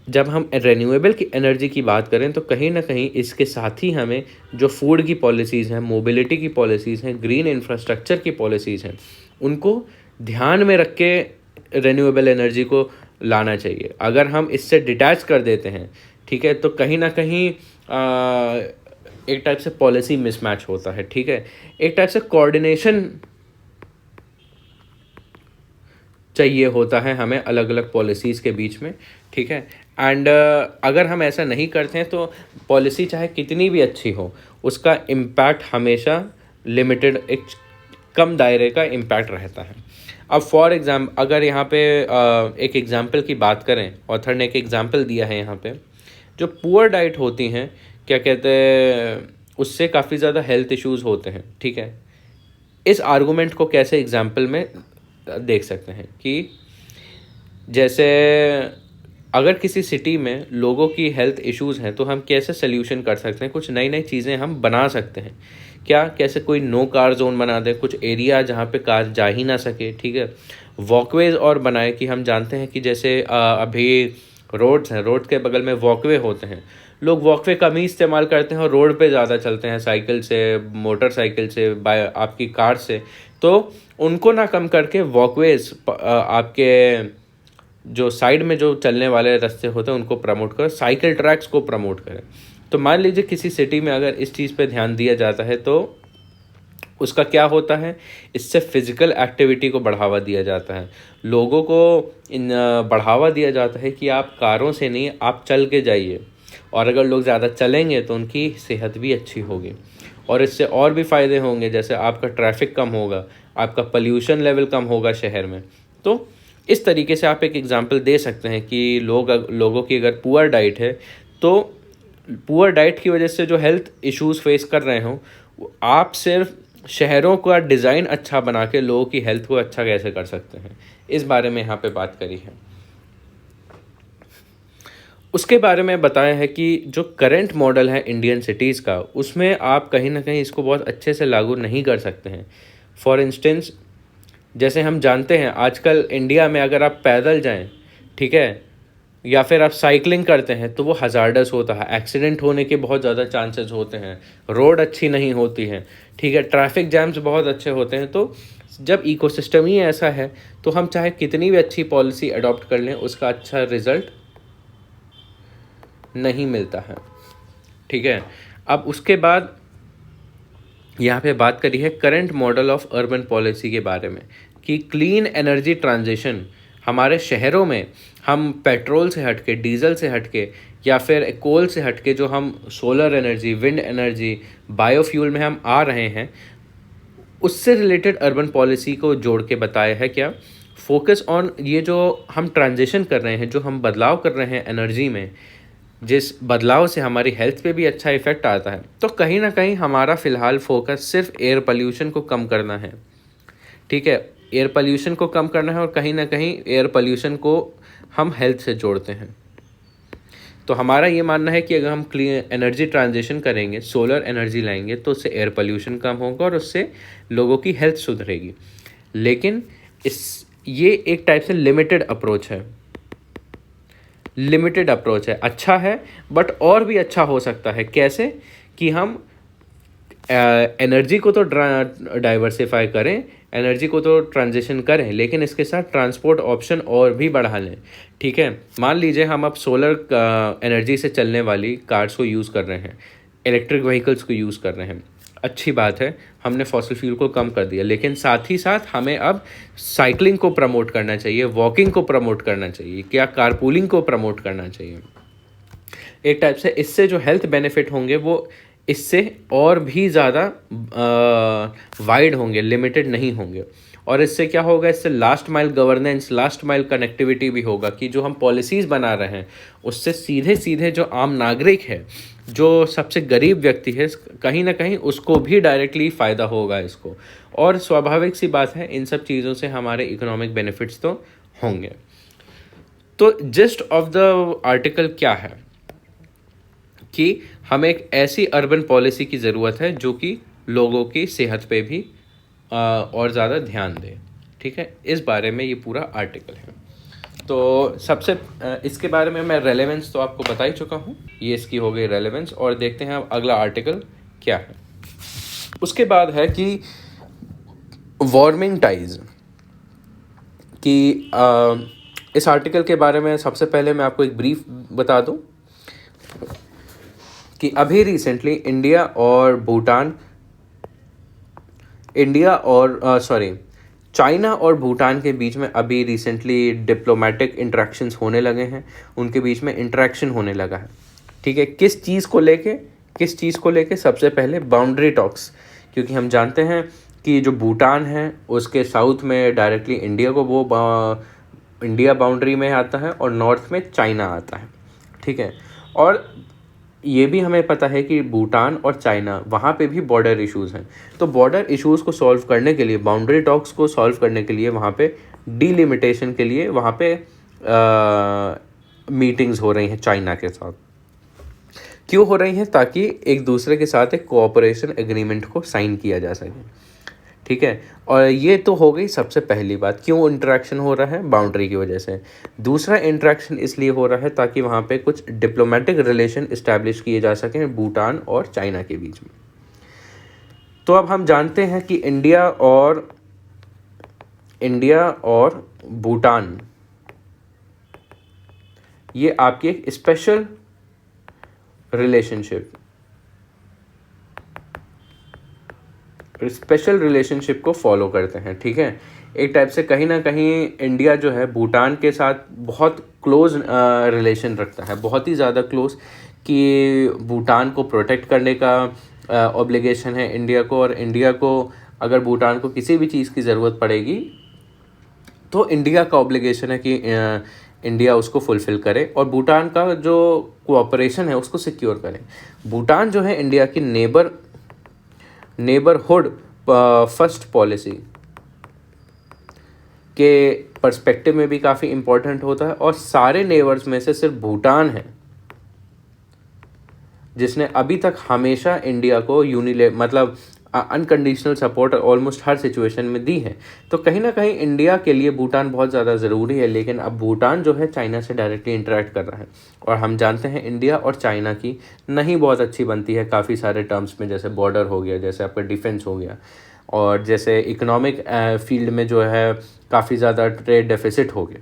जब हम रिन्यूएबल की एनर्जी की बात करें तो कहीं ना कहीं इसके साथ ही हमें जो फूड की पॉलिसीज़ हैं, मोबिलिटी की पॉलिसीज़ हैं, ग्रीन इंफ्रास्ट्रक्चर की पॉलिसीज़ हैं, उनको ध्यान में रख के रिन्यूएबल एनर्जी को लाना चाहिए। अगर हम इससे डिटैच कर देते हैं, ठीक है, तो कहीं ना कहीं एक टाइप से पॉलिसी मिसमैच होता है, ठीक है। एक टाइप से कोऑर्डिनेशन चाहिए होता है हमें अलग अलग पॉलिसीज़ के बीच में, ठीक है। एंड अगर हम ऐसा नहीं करते हैं तो पॉलिसी चाहे कितनी भी अच्छी हो, उसका इम्पैक्ट हमेशा लिमिटेड, एक कम दायरे का इम्पैक्ट रहता है। अब फॉर एग्जाम्पल अगर यहाँ पे एक एग्जाम्पल की बात करें, ऑथर ने एक एग्जाम्पल दिया है यहाँ पे, जो पुअर डाइट होती हैं, क्या कहते हैं, उससे काफ़ी ज़्यादा हेल्थ इश्यूज़ होते हैं। ठीक है, इस आर्गूमेंट को कैसे एग्जाम्पल में देख सकते हैं कि जैसे अगर किसी सिटी में लोगों की हेल्थ इश्यूज़ हैं तो हम कैसे सल्यूशन कर सकते हैं, कुछ नई नई चीज़ें हम बना सकते हैं। क्या, कैसे कोई नो कार जोन बना दे, कुछ एरिया जहाँ पे कार जा ही ना सके। ठीक है, वॉकवेज और बनाए कि हम जानते हैं कि जैसे अभी रोड्स हैं, रोड के बगल में वॉकवे होते हैं, लोग वॉकवे कम ही इस्तेमाल करते हैं और रोड पे ज़्यादा चलते हैं, साइकिल से, मोटरसाइकिल से, बाय आपकी कार से। तो उनको ना कम करके वॉकवेज आपके जो साइड में जो चलने वाले रास्ते होते हैं उनको प्रमोट करें, साइकिल ट्रैक्स को प्रमोट करें। तो मान लीजिए किसी सिटी में अगर इस चीज़ पे ध्यान दिया जाता है तो उसका क्या होता है, इससे फिज़िकल एक्टिविटी को बढ़ावा दिया जाता है, लोगों को बढ़ावा दिया जाता है कि आप कारों से नहीं, आप चल के जाइए, और अगर लोग ज़्यादा चलेंगे तो उनकी सेहत भी अच्छी होगी और इससे और भी फ़ायदे होंगे, जैसे आपका ट्रैफिक कम होगा, आपका पोल्यूशन लेवल कम होगा शहर में। तो इस तरीके से आप एक एग्जांपल दे सकते हैं कि लोगों की अगर पुअर डाइट है तो पुअर डाइट की वजह से जो हेल्थ इश्यूज़ फेस कर रहे हों, आप सिर्फ शहरों का डिज़ाइन अच्छा बना के लोगों की हेल्थ को अच्छा कैसे कर सकते हैं, इस बारे में यहाँ पे बात करी है। उसके बारे में बताया है कि जो करंट मॉडल है इंडियन सिटीज़ का, उसमें आप कहीं ना कहीं इसको बहुत अच्छे से लागू नहीं कर सकते हैं। फॉर इंस्टेंस, जैसे हम जानते हैं आजकल इंडिया में अगर आप पैदल जाएं, ठीक है, या फिर आप साइकिलिंग करते हैं तो वो हज़ार्डस होता है, एक्सीडेंट होने के बहुत ज़्यादा चांसेस होते हैं, रोड अच्छी नहीं होती है, ठीक है, ट्रैफिक जैम्स बहुत अच्छे होते हैं। तो जब इकोसिस्टम ही ऐसा है तो हम चाहे कितनी भी अच्छी पॉलिसी अडॉप्ट कर लें, उसका अच्छा रिज़ल्ट नहीं मिलता है। ठीक है, अब उसके बाद यहाँ पे बात करी है current model of urban policy के बारे में कि क्लीन एनर्जी ट्रांजिशन हमारे शहरों में हम पेट्रोल से हटके, डीजल से हटके या फिर कोल से हटके जो हम solar energy, wind energy, biofuel में हम आ रहे हैं, उससे रिलेटेड अर्बन पॉलिसी को जोड़ के बताया है। क्या, फोकस ऑन ये जो हम ट्रांजिशन कर रहे हैं, जो हम बदलाव कर रहे हैं एनर्जी में, जिस बदलाव से हमारी हेल्थ पे भी अच्छा इफेक्ट आता है, तो कहीं ना कहीं हमारा फ़िलहाल फोकस सिर्फ एयर पोल्यूशन को कम करना है। ठीक है, एयर पोल्यूशन को कम करना है और कहीं ना कहीं एयर पोल्यूशन को हम हेल्थ से जोड़ते हैं। तो हमारा ये मानना है कि अगर हम क्लीन एनर्जी ट्रांजिशन करेंगे, सोलर एनर्जी लाएंगे, तो उससे एयर पोल्यूशन कम होगा और उससे लोगों की हेल्थ सुधरेगी। लेकिन ये एक टाइप से लिमिटेड अप्रोच है, अच्छा है बट और भी अच्छा हो सकता है। कैसे कि हम एनर्जी को तो डाइवर्सिफाई करें, एनर्जी को तो ट्रांजिशन करें, लेकिन इसके साथ ट्रांसपोर्ट ऑप्शन और भी बढ़ा लें। ठीक है, मान लीजिए हम अब सोलर एनर्जी से चलने वाली कार्स को यूज़ कर रहे हैं, इलेक्ट्रिक व्हीकल्स को यूज़ कर रहे हैं, अच्छी बात है, हमने फॉसिल फ्यूल को कम कर दिया, लेकिन साथ ही साथ हमें अब साइकिलिंग को प्रमोट करना चाहिए, वॉकिंग को प्रमोट करना चाहिए, क्या कारपूलिंग को प्रमोट करना चाहिए। एक टाइप से इससे जो हेल्थ बेनिफिट होंगे वो इससे और भी ज़्यादा वाइड होंगे, लिमिटेड नहीं होंगे। और इससे क्या होगा, इससे last mile governance, last mile connectivity भी होगा कि जो हम पॉलिसीज़ बना रहे हैं उससे सीधे सीधे जो आम नागरिक है, जो सबसे गरीब व्यक्ति है, कहीं ना कहीं उसको भी डायरेक्टली फ़ायदा होगा इसको। और स्वाभाविक सी बात है, इन सब चीज़ों से हमारे इकोनॉमिक बेनिफिट्स तो होंगे। तो जिस्ट ऑफ द आर्टिकल क्या है कि हमें एक ऐसी अर्बन पॉलिसी की ज़रूरत है जो कि लोगों की सेहत पे भी और ज़्यादा ध्यान दे। ठीक है, इस बारे में ये पूरा आर्टिकल है। तो सबसे इसके बारे में मैं रेलेवेंस तो आपको बता ही चुका हूँ, ये इसकी हो गई रेलेवेंस। और देखते हैं अब अगला आर्टिकल क्या है। उसके बाद है कि वार्मिंग टाइज कि इस आर्टिकल के बारे में सबसे पहले मैं आपको एक ब्रीफ बता दूँ कि अभी रिसेंटली चाइना और भूटान के बीच में अभी रिसेंटली डिप्लोमेटिक इंटरेक्शंस होने लगे हैं, उनके बीच में इंटरेक्शन होने लगा है। ठीक है, किस चीज़ को लेके सबसे पहले बाउंड्री टॉक्स, क्योंकि हम जानते हैं कि जो भूटान है उसके साउथ में डायरेक्टली इंडिया को इंडिया बाउंड्री में आता है और नॉर्थ में चाइना आता है, ठीक है। और ये भी हमें पता है कि भूटान और चाइना वहाँ पे भी बॉर्डर इश्यूज़ हैं। तो बॉर्डर इश्यूज़ को सॉल्व करने के लिए, बाउंड्री टॉक्स को सॉल्व करने के लिए वहाँ पे डीलिमिटेशन के लिए वहाँ पे मीटिंग्स हो रही हैं चाइना के साथ। क्यों हो रही हैं? ताकि एक दूसरे के साथ एक कोऑपरेशन एग्रीमेंट को साइन किया जा सके, ठीक है। और ये तो हो गई सबसे पहली बात, क्यों इंटरेक्शन हो रहा है? बाउंड्री की वजह से। दूसरा इंटरेक्शन इसलिए हो रहा है ताकि वहाँ पे कुछ डिप्लोमेटिक रिलेशन इस्टेब्लिश किए जा सकें भूटान और चाइना के बीच में। तो अब हम जानते हैं कि इंडिया और भूटान ये आपकी एक स्पेशल रिलेशनशिप को फॉलो करते हैं, ठीक है। एक टाइप से कहीं ना कहीं इंडिया जो है भूटान के साथ बहुत क्लोज रिलेशन रखता है, बहुत ही ज़्यादा क्लोज, कि भूटान को प्रोटेक्ट करने का ऑब्लिगेशन है इंडिया को, और इंडिया को अगर भूटान को किसी भी चीज़ की ज़रूरत पड़ेगी तो इंडिया का ऑब्लिगेशन है कि इंडिया उसको फुलफ़िल करे और भूटान का जो कोऑपरेशन है उसको सिक्योर करे। भूटान जो है इंडिया की नेबरहुड फर्स्ट पॉलिसी के पर्सपेक्टिव में भी काफ़ी इम्पोर्टेंट होता है, और सारे नेबर्स में से सिर्फ भूटान है जिसने अभी तक हमेशा इंडिया को मतलब अनकंडीशनल सपोर्ट ऑलमोस्ट हर सिचुएशन में दी है। तो कहीं ना कहीं इंडिया के लिए भूटान बहुत ज़्यादा ज़रूरी है, लेकिन अब भूटान जो है चाइना से डायरेक्टली इंटरेक्ट कर रहा है, और हम जानते हैं इंडिया और चाइना की नहीं बहुत अच्छी बनती है काफ़ी सारे टर्म्स में, जैसे बॉर्डर हो गया, जैसे आपका डिफेंस हो गया, और जैसे इकोनॉमिक फील्ड में जो है काफ़ी ज़्यादा ट्रेड डेफिसिट हो गया,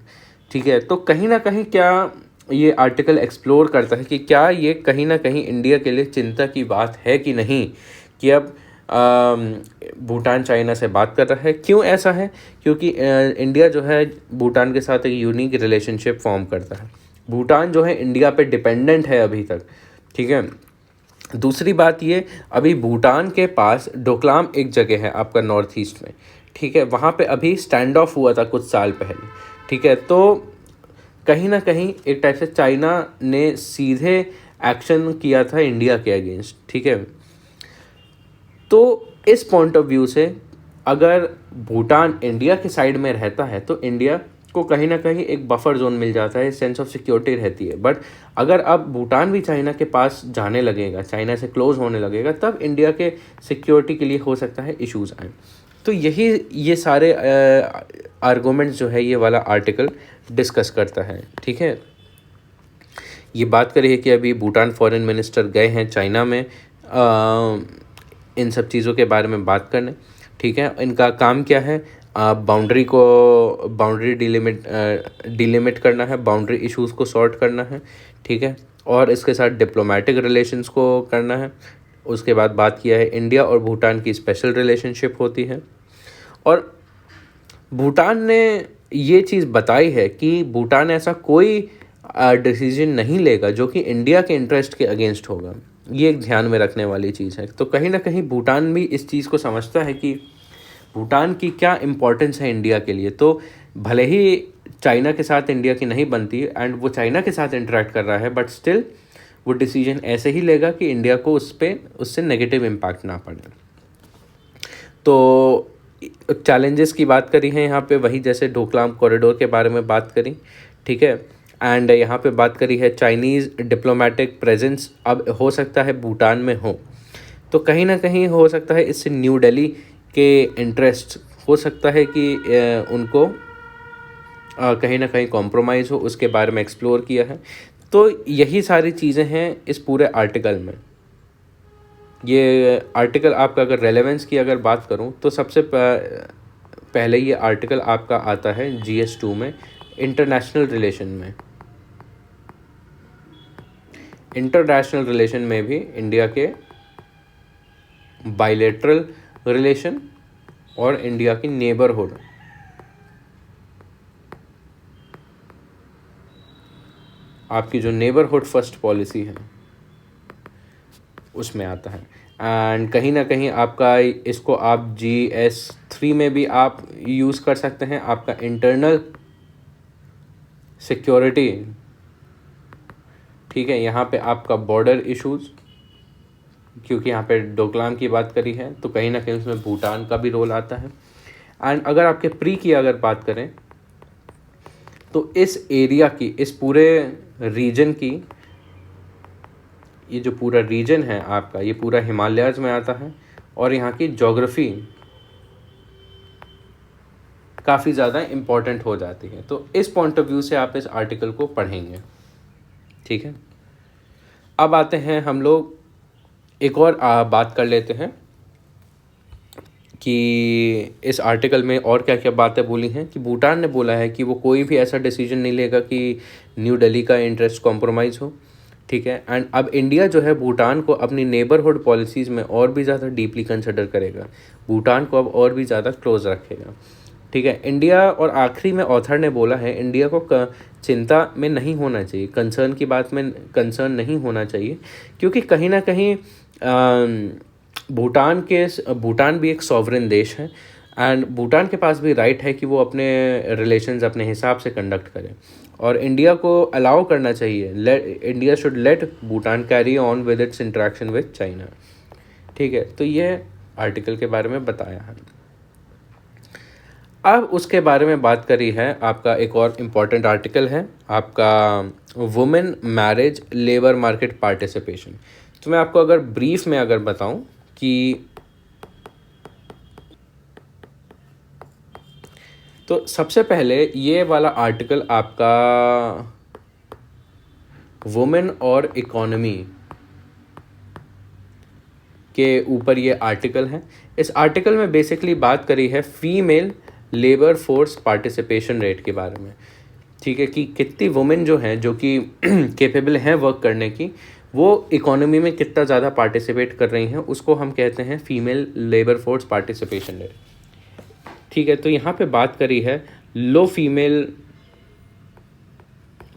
ठीक है। तो कहीं ना कहीं क्या ये आर्टिकल एक्सप्लोर करता है कि क्या ये कहीं ना कहीं इंडिया के लिए चिंता की बात है कि नहीं, कि अब भूटान चाइना से बात कर रहा है। क्यों ऐसा है? क्योंकि इंडिया जो है भूटान के साथ एक यूनिक रिलेशनशिप फॉर्म करता है। भूटान जो है इंडिया पे डिपेंडेंट है अभी तक, ठीक है। दूसरी बात ये, अभी भूटान के पास डोकलाम एक जगह है आपका नॉर्थ ईस्ट में, ठीक है, वहाँ पे अभी स्टैंड ऑफ हुआ था कुछ साल पहले, ठीक है। तो कहीं ना कहीं एक टाइप से चाइना ने सीधे एक्शन किया था इंडिया के अगेंस्ट, ठीक है। तो इस पॉइंट ऑफ व्यू से अगर भूटान इंडिया के साइड में रहता है तो इंडिया को कहीं ना कहीं एक बफर जोन मिल जाता है, सेंस ऑफ सिक्योरिटी रहती है। बट अगर अब भूटान भी चाइना के पास जाने लगेगा, चाइना से क्लोज होने लगेगा, तब इंडिया के सिक्योरिटी के लिए हो सकता है इश्यूज़ आए। तो ये सारे आर्गूमेंट्स जो है ये वाला आर्टिकल डिस्कस करता है, ठीक है। ये बात करिए कि अभी भूटान फॉरेन मिनिस्टर गए हैं चाइना में इन सब चीज़ों के बारे में बात करने, ठीक है। इनका काम क्या है? बाउंड्री डिलिमिट करना है, बाउंड्री इश्यूज़ को सॉर्ट करना है, ठीक है, और इसके साथ डिप्लोमेटिक रिलेशंस को करना है। उसके बाद बात किया है इंडिया और भूटान की स्पेशल रिलेशनशिप होती है, और भूटान ने ये चीज़ बताई है कि भूटान ऐसा कोई डिसीजन नहीं लेगा जो कि इंडिया के इंटरेस्ट के अगेंस्ट होगा। ये एक ध्यान में रखने वाली चीज़ है। तो कहीं ना कहीं भूटान भी इस चीज़ को समझता है कि भूटान की क्या इम्पोर्टेंस है इंडिया के लिए। तो भले ही चाइना के साथ इंडिया की नहीं बनती एंड वो चाइना के साथ इंटरेक्ट कर रहा है, बट स्टिल वो डिसीजन ऐसे ही लेगा कि इंडिया को उससे नेगेटिव इम्पैक्ट ना पड़े। तो चैलेंजेस की बात करी है यहाँ पे, वही जैसे डोकलाम कॉरिडोर के बारे में बात करी, ठीक है। एंड यहाँ पे बात करी है चाइनीज़ डिप्लोमेटिक प्रेजेंस अब हो सकता है भूटान में हो, तो कहीं ना कहीं हो सकता है इससे न्यू दिल्ली के इंटरेस्ट हो सकता है कि उनको कहीं ना कहीं कॉम्प्रोमाइज़ हो, उसके बारे में एक्सप्लोर किया है। तो यही सारी चीज़ें हैं इस पूरे आर्टिकल में। ये आर्टिकल आपका अगर रेलेवेंस की अगर बात करूं तो सबसे पहले ये आर्टिकल आपका आता है GS2 में, इंटरनेशनल रिलेशन में। इंटरनेशनल रिलेशन में भी इंडिया के बायलैटरल रिलेशन और इंडिया की नेबरहुड, आपकी जो नेबरहुड फर्स्ट पॉलिसी है उसमें आता है। एंड कहीं ना कहीं आपका इसको आप GS3 में भी आप यूज़ कर सकते हैं। आपका इंटरनल सिक्योरिटी, ठीक है, यहाँ पे आपका बॉर्डर इश्यूज़, क्योंकि यहाँ पे डोकलाम की बात करी है तो कहीं ना कहीं उसमें भूटान का भी रोल आता है। एंड अगर आपके प्री की अगर बात करें तो इस एरिया की, इस पूरे रीजन की, ये जो पूरा रीजन है आपका, ये पूरा हिमालयाज़ में आता है और यहाँ की ज्योग्राफी काफ़ी ज़्यादा इम्पॉर्टेंट हो जाती है। तो इस पॉइंट ऑफ व्यू से आप इस आर्टिकल को पढ़ेंगे, ठीक है। अब आते हैं हम लोग एक और बात कर लेते हैं कि इस आर्टिकल में और क्या क्या बातें बोली हैं। कि भूटान ने बोला है कि वो कोई भी ऐसा डिसीजन नहीं लेगा कि न्यू दिल्ली का इंटरेस्ट कॉम्प्रोमाइज़ हो, ठीक है। एंड अब इंडिया जो है भूटान को अपनी नेबरहुड पॉलिसीज़ में और भी ज़्यादा डीपली कंसिडर करेगा, भूटान को अब और भी ज़्यादा क्लोज रखेगा, ठीक है। इंडिया, और आखिरी में ऑथर ने बोला है इंडिया को चिंता में नहीं होना चाहिए, कंसर्न की बात में कंसर्न नहीं होना चाहिए, क्योंकि कहीं ना कहीं भूटान भी एक सॉवरेन देश है एंड भूटान के पास भी राइट है कि वो अपने रिलेशंस अपने हिसाब से कंडक्ट करे और इंडिया को अलाउ करना चाहिए। India should let Bhutan carry on with its interaction with China, ठीक है। तो ये आर्टिकल के बारे में बताया है। अब उसके बारे में बात करी है, आपका एक और इम्पॉर्टेंट आर्टिकल है आपका women marriage labour market participation. तो मैं आपको अगर ब्रीफ में अगर बताऊं कि तो सबसे पहले ये वाला आर्टिकल आपका वुमेन और इकोनॉमी के ऊपर ये आर्टिकल है। इस आर्टिकल में बेसिकली बात करी है female labour force participation rate के बारे में, ठीक है, कि कितनी वुमेन जो हैं जो कि कैपेबल हैं वर्क करने की, वो इकोनॉमी में कितना ज़्यादा पार्टिसिपेट कर रही हैं, उसको हम कहते हैं female labour force participation rate, ठीक है। तो यहाँ पे बात करी है लो फीमेल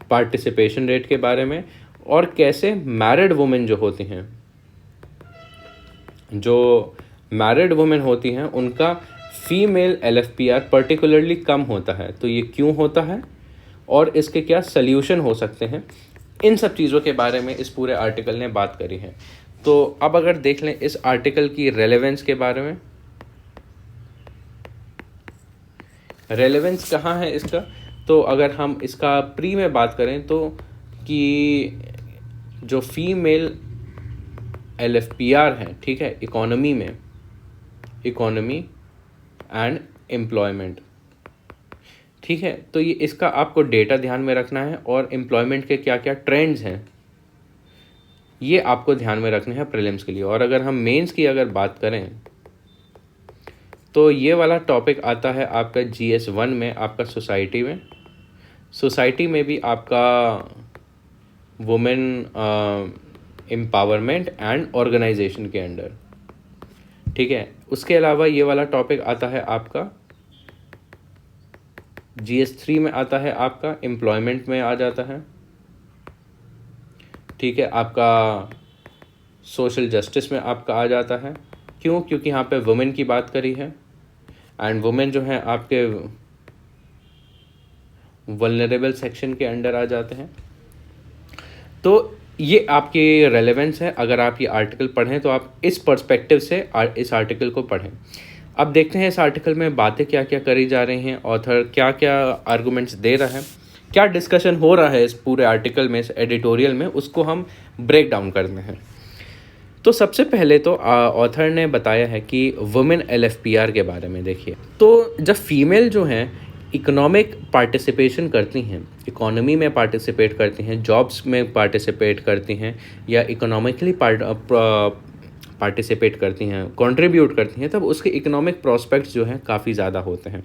पार्टिसिपेशन रेट के बारे में और कैसे मैरिड वुमेन जो होती हैं, जो मैरिड वुमेन होती हैं उनका फीमेल LFPR पर्टिकुलरली कम होता है। तो ये क्यों होता है और इसके क्या सल्यूशन हो सकते हैं, इन सब चीज़ों के बारे में इस पूरे आर्टिकल ने बात करी है। तो अब अगर देख लें इस आर्टिकल की रेलेवेंस के बारे में, रेलेवेंस कहाँ है इसका, तो अगर हम इसका प्री में बात करें तो कि जो फीमेल LFPR है, ठीक है, इकोनॉमी में, इकोनॉमी एंड एम्प्लॉयमेंट, ठीक है। तो ये इसका आपको डेटा ध्यान में रखना है और एम्प्लॉयमेंट के क्या क्या ट्रेंड्स हैं ये आपको ध्यान में रखने हैं प्रीलिम्स के लिए। और अगर हम मेंस की अगर बात करें तो ये वाला टॉपिक आता है आपका GS1 में, आपका सोसाइटी में। सोसाइटी में भी आपका वुमेन एम्पावरमेंट एंड ऑर्गेनाइजेशन के अंडर, ठीक है। उसके अलावा ये वाला टॉपिक आता है आपका GS3 में, आता है आपका एम्प्लॉयमेंट में आ जाता है, ठीक है। आपका सोशल जस्टिस में आपका आ जाता है, क्यों, क्योंकि यहाँ पे वुमेन की बात करी है एंड वुमेन जो है आपके वल्नरेबल सेक्शन के अंडर आ जाते हैं। तो ये आपकी रेलेवेंस है। अगर आप ये आर्टिकल पढ़ें तो आप इस पर्सपेक्टिव से इस आर्टिकल को पढ़ें। अब देखते हैं इस आर्टिकल में बातें क्या क्या करी जा रही हैं, ऑथर क्या क्या आर्गूमेंट्स दे रहा है, क्या डिस्कशन हो रहा है इस पूरे आर्टिकल में, इस एडिटोरियल में, उसको हम ब्रेक डाउन करते हैं। तो सबसे पहले तो ऑथर ने बताया है कि वुमेन LFPR के बारे में। देखिए, तो जब फीमेल जो हैं इकोनॉमिक पार्टिसिपेशन करती हैं, इकोनॉमी में पार्टिसिपेट करती हैं, जॉब्स में पार्टिसिपेट करती हैं या इकोनॉमिकली पार्टिसिपेट करती हैं, कंट्रीब्यूट करती हैं, तब उसके इकोनॉमिक प्रॉस्पेक्ट्स जो हैं काफ़ी ज़्यादा होते हैं,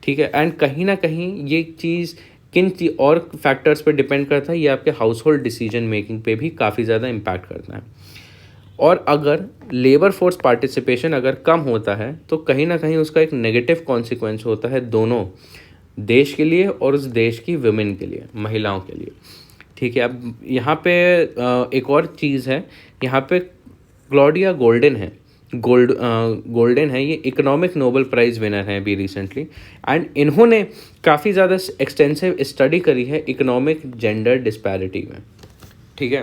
ठीक है। एंड कहीं ना कहीं ये चीज़ किन और फैक्टर्स पे डिपेंड करता है, ये आपके हाउस होल्ड डिसीजन मेकिंग पे भी काफ़ी ज़्यादा इम्पैक्ट करता है। और अगर लेबर फोर्स पार्टिसिपेशन अगर कम होता है तो कहीं ना कहीं उसका एक नेगेटिव कॉन्सिक्वेंस होता है दोनों देश के लिए और उस देश की वुमेन के लिए, महिलाओं के लिए, ठीक है। अब यहाँ पे एक और चीज़ है, यहाँ पे क्लॉडिया गोल्डन है, ये इकोनॉमिक नोबेल प्राइज़ विनर हैं अभी रिसेंटली। एंड इन्होंने काफ़ी ज़्यादा एक्सटेंसिव स्टडी करी है इकोनॉमिक जेंडर डिस्पैरिटी में, ठीक है।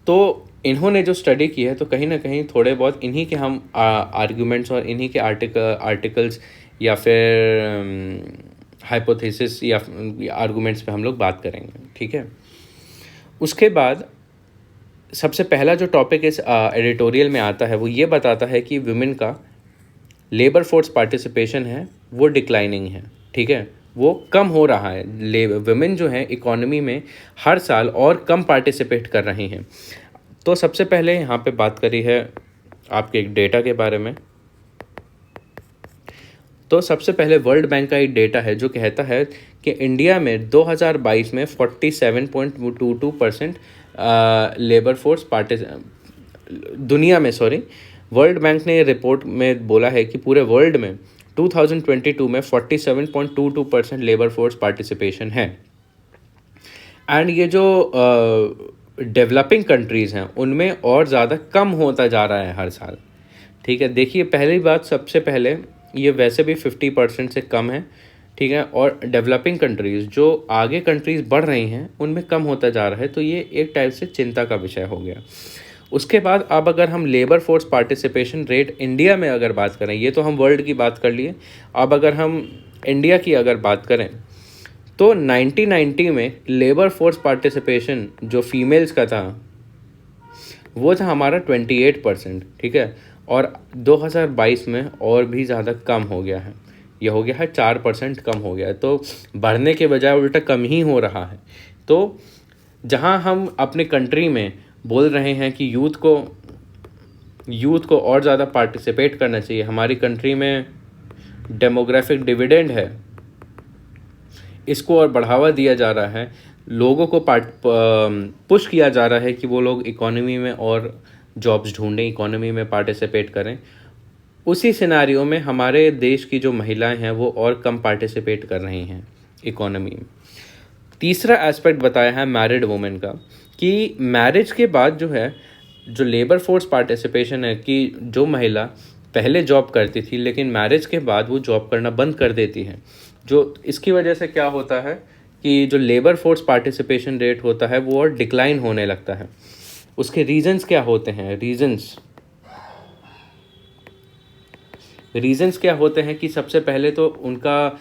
तो इन्होंने जो स्टडी की है, तो कहीं ना कहीं थोड़े बहुत इन्हीं के हम आर्ग्यूमेंट्स और इन्हीं के आर्टिकल्स या फिर हाइपोथेसिस या आर्गूमेंट्स पे हम लोग बात करेंगे, ठीक है। उसके बाद सबसे पहला जो टॉपिक इस एडिटोरियल में आता है वो ये बताता है कि वुमेन का लेबर फोर्स पार्टिसिपेशन है वो डिक्लाइनिंग है, ठीक है, वो कम हो रहा है। वुमेन जो है इकोनॉमी में हर साल और कम पार्टिसिपेट कर रही हैं। तो सबसे पहले यहाँ पे बात करी है आपके एक डेटा के बारे में। तो सबसे पहले वर्ल्ड बैंक का एक डेटा है जो कहता है कि इंडिया में 2022 में 47.22% लेबर फोर्स दुनिया में, वर्ल्ड बैंक ने रिपोर्ट में बोला है कि पूरे वर्ल्ड में 2022 में 47.22% लेबर फोर्स पार्टिसिपेशन है। एंड ये जो डेवलपिंग कंट्रीज़ हैं उनमें और ज़्यादा कम होता जा रहा है हर साल, ठीक है। देखिए, पहली बात, सबसे पहले ये वैसे भी 50% से कम है, ठीक है, और डेवलपिंग कंट्रीज़ जो आगे कंट्रीज़ बढ़ रही हैं उनमें कम होता जा रहा है, तो ये एक टाइप से चिंता का विषय हो गया। उसके बाद अब अगर हम labour force participation rate India में अगर बात करें, ये तो हम वर्ल्ड की बात कर लिए, अब अगर हम इंडिया की अगर बात करें तो 1990 में लेबर फोर्स पार्टिसिपेशन जो फीमेल्स का था वो था हमारा 28%, ठीक है, और 2022 में और भी ज़्यादा कम हो गया है, ये हो गया है 4% कम हो गया है। तो बढ़ने के बजाय उल्टा कम ही हो रहा है। तो जहां हम अपने कंट्री में बोल रहे हैं कि यूथ को और ज़्यादा पार्टिसिपेट करना चाहिए, हमारी कंट्री में डेमोग्राफिक डिविडेंड है, इसको और बढ़ावा दिया जा रहा है, लोगों को पुश किया जा रहा है कि वो लोग इकोनॉमी में और जॉब्स ढूंढें, इकोनॉमी में पार्टिसिपेट करें, उसी सिनारियो में हमारे देश की जो महिलाएं हैं वो और कम पार्टिसिपेट कर रही हैं इकोनॉमी में। तीसरा एस्पेक्ट बताया है मैरिड वुमेन का, कि मैरिज के बाद जो है जो लेबर फोर्स पार्टिसिपेशन है, कि जो महिला पहले जॉब करती थी लेकिन मैरिज के बाद वो जॉब करना बंद कर देती हैं, जो इसकी वजह से क्या होता है कि जो लेबर फोर्स पार्टिसिपेशन रेट होता है वो और डिक्लाइन होने लगता है। उसके रीजंस क्या होते हैं? रीजंस क्या होते हैं कि सबसे पहले तो उनका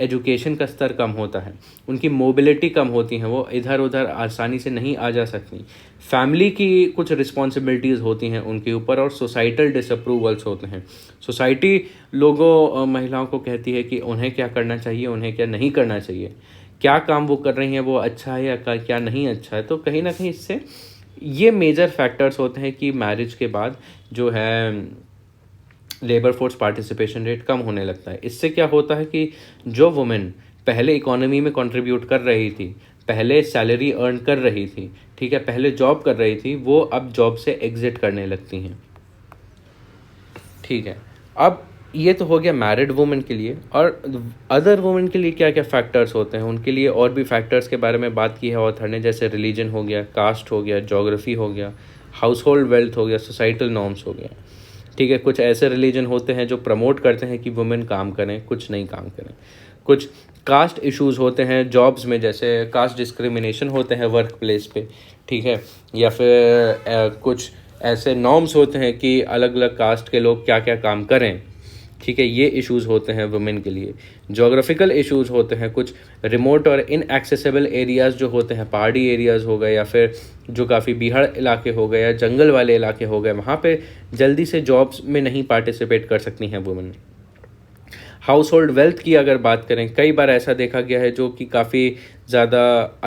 एजुकेशन का स्तर कम होता है, उनकी मोबिलिटी कम होती है, वो इधर उधर आसानी से नहीं आ जा सकती, फैमिली की कुछ रिस्पॉन्सिबिलिटीज़ होती हैं उनके ऊपर, और सोसाइटल डिसअप्रूवल्स होते हैं। सोसाइटी महिलाओं को कहती है कि उन्हें क्या करना चाहिए, उन्हें क्या नहीं करना चाहिए, क्या काम वो कर रही हैं वो अच्छा है या क्या नहीं अच्छा है। तो कहीं ना कहीं इससे ये मेजर फैक्टर्स होते हैं कि मैरिज के बाद जो है लेबर फोर्स पार्टिसिपेशन रेट कम होने लगता है। इससे क्या होता है कि जो वुमेन पहले इकोनॉमी में कंट्रीब्यूट कर रही थी, पहले सैलरी अर्न कर रही थी, ठीक है, पहले जॉब कर रही थी, वो अब जॉब से एग्जिट करने लगती हैं, ठीक है। अब ये तो हो गया मैरिड वुमेन के लिए, और अदर वुमेन के लिए क्या क्या फैक्टर्स होते हैं, उनके लिए और भी फैक्टर्स के बारे में बात की है ऑथर ने, जैसे रिलीजन हो गया, कास्ट हो गया, जोग्राफी हो गया, हाउस होल्ड वेल्थ हो गया, सोसाइटल नॉर्म्स हो गया, ठीक है। कुछ ऐसे रिलीजन होते हैं जो प्रमोट करते हैं कि वुमेन काम करें, कुछ नहीं काम करें। कुछ कास्ट इश्यूज़ होते हैं जॉब्स में, जैसे कास्ट डिस्क्रिमिनेशन होते हैं वर्क प्लेस पे, ठीक है, या फिर कुछ ऐसे नॉर्म्स होते हैं कि अलग अलग कास्ट के लोग क्या क्या काम करें, ठीक है, ये इश्यूज़ होते हैं वुमेन के लिए। जोग्राफिकल इश्यूज़ होते हैं, कुछ रिमोट और इनएक्सेसिबल एरियाज़ जो होते हैं, पहाड़ी एरियाज़ हो गए या फिर जो काफ़ी बीहड़ इलाके हो गए या जंगल वाले इलाके हो गए, वहाँ पे जल्दी से जॉब्स में नहीं पार्टिसिपेट कर सकती हैं वुमेन। हाउस होल्ड वेल्थ की अगर बात करें, कई बार ऐसा देखा गया है जो कि काफ़ी ज़्यादा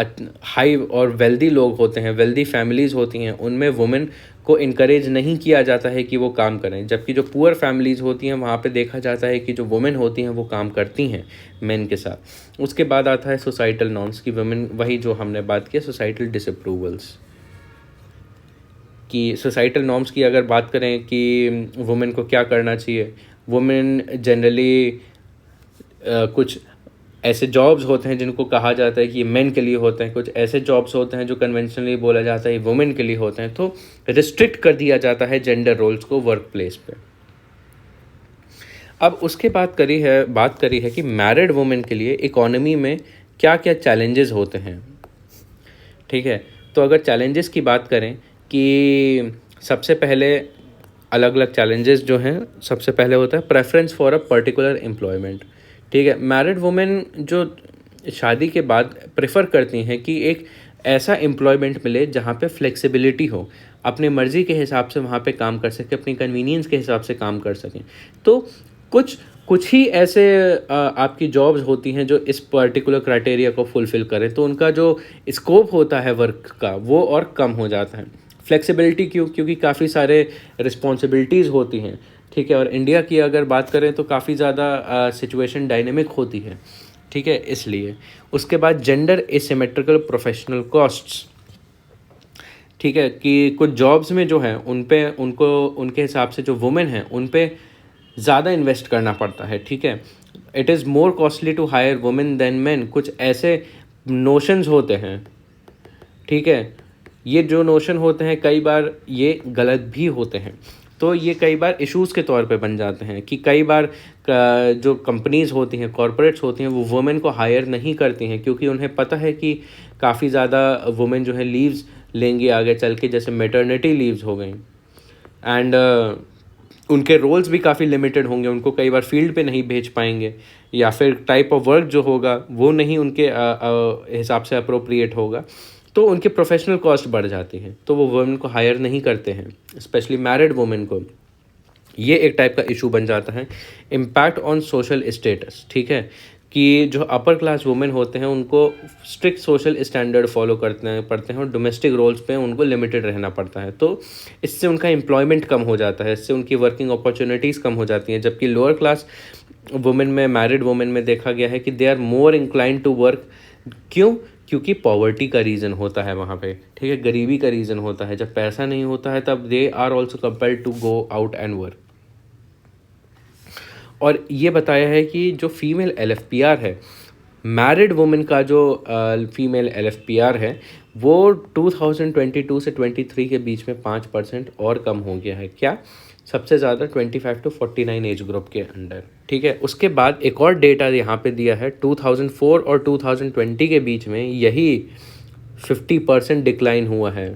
हाई और वेल्दी लोग होते हैं, वेल्दी फैमिलीज़ होती हैं, उनमें वुमेन को इनकरेज नहीं किया जाता है कि वो काम करें, जबकि जो पुअर फैमिलीज़ होती हैं वहाँ पे देखा जाता है कि जो वुमेन होती हैं वो काम करती हैं मेन के साथ। उसके बाद आता है सोसाइटल नॉर्म्स की वुमेन, वही जो हमने बात की सोसाइटल डिसअप्रूवल्स कि सोसाइटल नॉर्म्स की अगर बात करें कि वुमेन को क्या करना चाहिए, वुमेन जनरली कुछ ऐसे जॉब्स होते हैं जिनको कहा जाता है कि ये मेन के लिए होते हैं, कुछ ऐसे जॉब्स होते हैं जो कन्वेंशनली बोला जाता है वुमेन के लिए होते हैं। तो रिस्ट्रिक्ट कर दिया जाता है जेंडर रोल्स को वर्क प्लेस पे। अब उसके बात करी है कि मैरिड वुमेन के लिए इकोनॉमी में क्या क्या चैलेंजेस होते हैं। ठीक है, तो अगर चैलेंजेस की बात करें कि सबसे पहले अलग अलग चैलेंजेस जो हैं, सबसे पहले होता है preference for a particular employment. ठीक है, मैरिड वुमेन जो शादी के बाद प्रेफर करती हैं कि एक ऐसा एम्प्लॉयमेंट मिले जहाँ पे फ्लेक्सिबिलिटी हो, अपनी मर्ज़ी के हिसाब से वहाँ पे काम कर सके, अपनी कन्वीनियंस के हिसाब से काम कर सकें। तो कुछ ही ऐसे आपकी जॉब्स होती हैं जो इस पर्टिकुलर क्राइटेरिया को फुलफ़िल करें, तो उनका जो स्कोप होता है वर्क का वो और कम हो जाता है। फ्लेक्सिबिलिटी क्यों? क्योंकि काफ़ी सारे रिस्पॉन्सिबिलिटीज़ होती हैं। ठीक है, और इंडिया की अगर बात करें तो काफ़ी ज़्यादा सिचुएशन डायनेमिक होती है। ठीक है, इसलिए उसके बाद जेंडर एसिमेट्रिकल प्रोफेशनल कॉस्ट्स। ठीक है, कि कुछ जॉब्स में जो है उनके हिसाब से जो वुमेन हैं उन पे ज़्यादा इन्वेस्ट करना पड़ता है। ठीक है, it is more costly to hire women than man, कुछ ऐसे नोशंस होते हैं। ठीक है, ये जो नोशन होते हैं कई बार ये गलत भी होते हैं, तो ये कई बार इश्यूज़ के तौर पे बन जाते हैं कि कई बार जो कंपनीज़ होती हैं, कॉरपोरेट्स होती हैं, वो वुमेन को हायर नहीं करती हैं क्योंकि उन्हें पता है कि काफ़ी ज़्यादा वुमेन जो है लीव्स लेंगी आगे चल के, जैसे मैटरनिटी लीव्स हो गई, एंड उनके रोल्स भी काफ़ी लिमिटेड होंगे, उनको कई बार फील्ड पे नहीं भेज पाएंगे, या फिर टाइप ऑफ वर्क जो होगा वो नहीं उनके हिसाब से अप्रोप्रिएट होगा, तो उनके प्रोफेशनल कॉस्ट बढ़ जाती हैं, तो वो वुमेन को हायर नहीं करते हैं, स्पेशली मैरिड वुमेन को। ये एक टाइप का इशू बन जाता है। Impact on social status. ठीक है, कि जो अपर क्लास वुमेन होते हैं उनको स्ट्रिक्ट सोशल स्टैंडर्ड फॉलो करते पड़ते हैं और डोमेस्टिक रोल्स पे उनको लिमिटेड रहना पड़ता है, तो इससे उनका एम्प्लॉयमेंट कम हो जाता है, इससे उनकी वर्किंग अपॉर्चुनिटीज़ कम हो जाती हैं। जबकि लोअर क्लास वुमेन में, मैरिड वुमेन में देखा गया है कि they are more incline to work. क्यों? क्योंकि पॉवर्टी का रीज़न होता है वहाँ पे। ठीक है, गरीबी का रीज़न होता है। जब पैसा नहीं होता है तब they are also compelled to go out and work. और ये बताया है कि जो फीमेल LFPR है, मैरिड वुमेन का जो फीमेल LFPR है वो 2022 से 23 के बीच में 5% और कम हो गया है। क्या? सबसे ज़्यादा 25 to 49 एज ग्रुप के अंडर। ठीक है, उसके बाद एक और डेटा यहाँ पे दिया है, 2004 और 2020 के बीच में यही 50% डिक्लाइन हुआ है।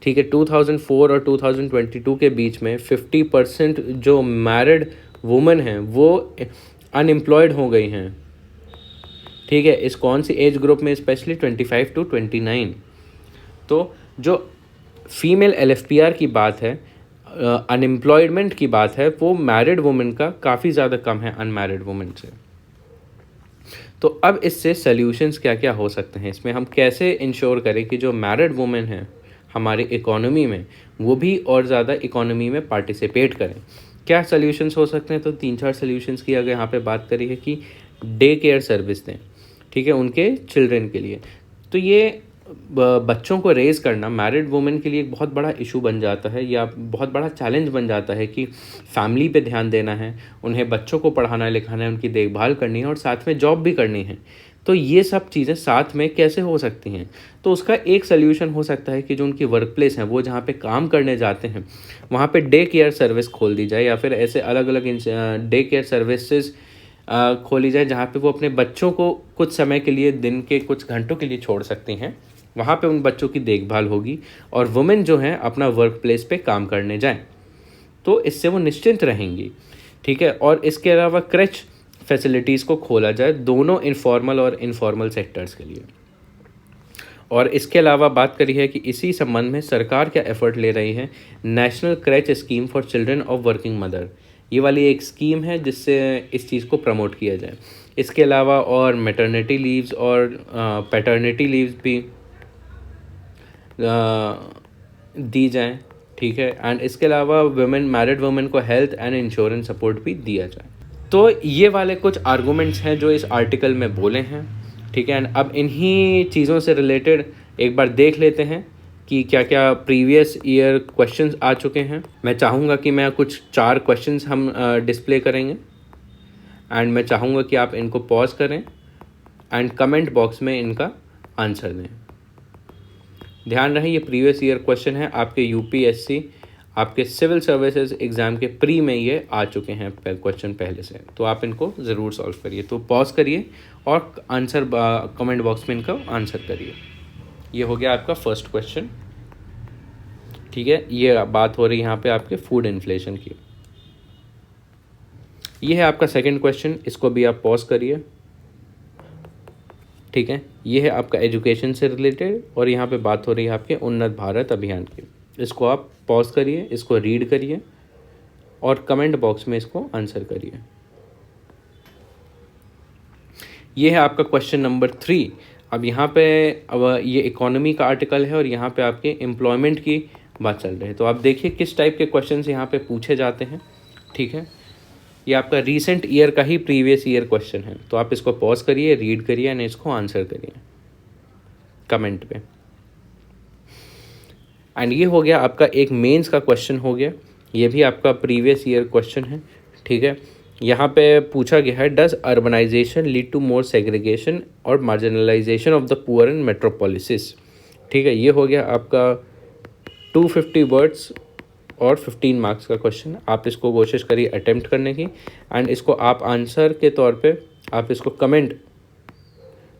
ठीक है, 2004 और 2022 के बीच में 50% जो मैरिड वुमेन हैं वो अनएम्प्लॉयड हो गई हैं। ठीक है, इस कौन सी एज ग्रुप में? Specially 25 to 29। तो जो फीमेल LFPR की बात है, अनएम्प्लॉयमेंट की बात है, वो मैरिड वुमेन का काफ़ी ज़्यादा कम है अनमैरिड वुमेन से। तो अब इससे सल्यूशंस क्या क्या हो सकते हैं, इसमें हम कैसे इंश्योर करें कि जो मैरिड वुमेन हैं हमारी इकोनॉमी में वो भी और ज़्यादा इकोनॉमी में पार्टिसिपेट करें। क्या सल्यूशंस हो सकते हैं? तो 3-4 सल्यूशंस की अगर यहाँ पे बात करी है कि डे केयर सर्विस दें। ठीक है, उनके चिल्ड्रन के लिए। तो ये बच्चों को रेज़ करना मैरिड वुमेन के लिए एक बहुत बड़ा इशू बन जाता है, या बहुत बड़ा चैलेंज बन जाता है कि फैमिली पे ध्यान देना है, उन्हें बच्चों को पढ़ाना लिखाना है, उनकी देखभाल करनी है और साथ में जॉब भी करनी है। तो ये सब चीज़ें साथ में कैसे हो सकती हैं? तो उसका एक सल्यूशन हो सकता है कि जो उनकी वर्क प्लेस हैं, वो जहाँ पे काम करने जाते हैं वहाँ पे डे केयर सर्विस खोल दी जाए, या फिर ऐसे अलग अलग डे केयर सर्विसेज खोली जाए जहाँ पे वो अपने बच्चों को कुछ समय के लिए, दिन के कुछ घंटों के लिए छोड़ सकती हैं। वहाँ पे उन बच्चों की देखभाल होगी और वुमेन जो हैं अपना वर्क प्लेस पे काम करने जाएं, तो इससे वो निश्चिंत रहेंगी। ठीक है, और इसके अलावा क्रेच फैसिलिटीज़ को खोला जाए दोनों इनफॉर्मल और इनफॉर्मल सेक्टर्स के लिए। और इसके अलावा बात करी है कि इसी संबंध में सरकार क्या एफर्ट ले रही है, national creche scheme for children of working mother. ये वाली एक स्कीम है जिससे इस चीज़ को प्रमोट किया जाए। इसके अलावा और मैटरनिटी लीव्स और पैटर्निटी लीव्स भी दी जाएं। ठीक है, एंड इसके अलावा मैरिड वुमेन को हेल्थ एंड इंश्योरेंस सपोर्ट भी दिया जाए। तो ये वाले कुछ आर्गूमेंट्स हैं जो इस आर्टिकल में बोले हैं। ठीक है, एंड अब इन्हीं चीज़ों से रिलेटेड एक बार देख लेते हैं कि क्या क्या प्रीवियस ईयर क्वेश्चंस आ चुके हैं। मैं चाहूँगा कि मैं कुछ 4 क्वेश्चंस हम डिस्प्ले करेंगे, एंड मैं चाहूँगा कि आप इनको पॉज करें एंड कमेंट बॉक्स में इनका आंसर दें। ध्यान रहे ये प्रीवियस ईयर क्वेश्चन है, आपके यूपीएससी आपके सिविल सर्विसेज एग्ज़ाम के प्री में ये आ चुके हैं क्वेश्चन पहले से, तो आप इनको ज़रूर सॉल्व करिए। तो पॉज करिए और आंसर कमेंट बॉक्स में इनका आंसर करिए। ये हो गया आपका फर्स्ट क्वेश्चन, ठीक है। ये बात हो रही है यहाँ पे आपके फूड इन्फ्लेशन की। ये है आपका सेकंड क्वेश्चन, इसको भी आप पॉज करिए, ठीक है। ये है आपका एजुकेशन से रिलेटेड और यहाँ पे बात हो रही है आपके उन्नत भारत अभियान की। इसको आप पॉज करिए, इसको रीड करिए और कमेंट बॉक्स में इसको आंसर करिए। ये है आपका क्वेश्चन नंबर 3। अब यहाँ पे ये इकोनॉमी का आर्टिकल है और यहाँ पे आपके एम्प्लॉयमेंट की बात चल रही है। तो आप देखिए किस टाइप के क्वेश्चंस यहाँ पे पूछे जाते हैं, ठीक है। ये आपका रीसेंट ईयर का ही प्रीवियस ईयर क्वेश्चन है, तो आप इसको पॉज करिए, रीड करिए एंड इसको आंसर करिए कमेंट पे। एंड ये हो गया आपका एक मेंस का क्वेश्चन हो गया, ये भी आपका प्रीवियस ईयर क्वेश्चन है, ठीक है। यहाँ पे पूछा गया है, does urbanisation lead to more segregation और marginalisation of the poor in metropolises, ठीक है। ये हो गया आपका 250 वर्ड्स और 15 मार्क्स का क्वेश्चन। आप इसको कोशिश करिए अटेम्प्ट करने की एंड इसको आप आंसर के तौर पे आप इसको कमेंट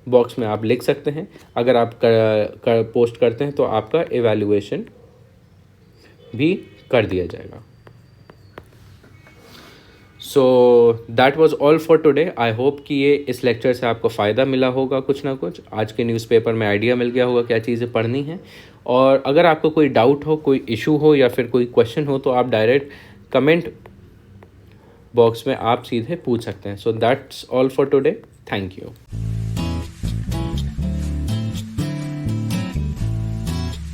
बॉक्स में आप लिख सकते हैं। अगर आप पोस्ट करते हैं तो आपका एवेल्युएशन भी कर दिया जाएगा। So that was all for today. I hope कि ये इस लेक्चर से आपको फ़ायदा मिला होगा, कुछ ना कुछ आज के न्यूज़पेपर में आइडिया मिल गया होगा क्या चीज़ें पढ़नी है। और अगर आपको कोई डाउट हो, कोई इशू हो या फिर कोई क्वेश्चन हो तो आप डायरेक्ट कमेंट बॉक्स में आप सीधे पूछ सकते हैं। So that's all for today, thank you.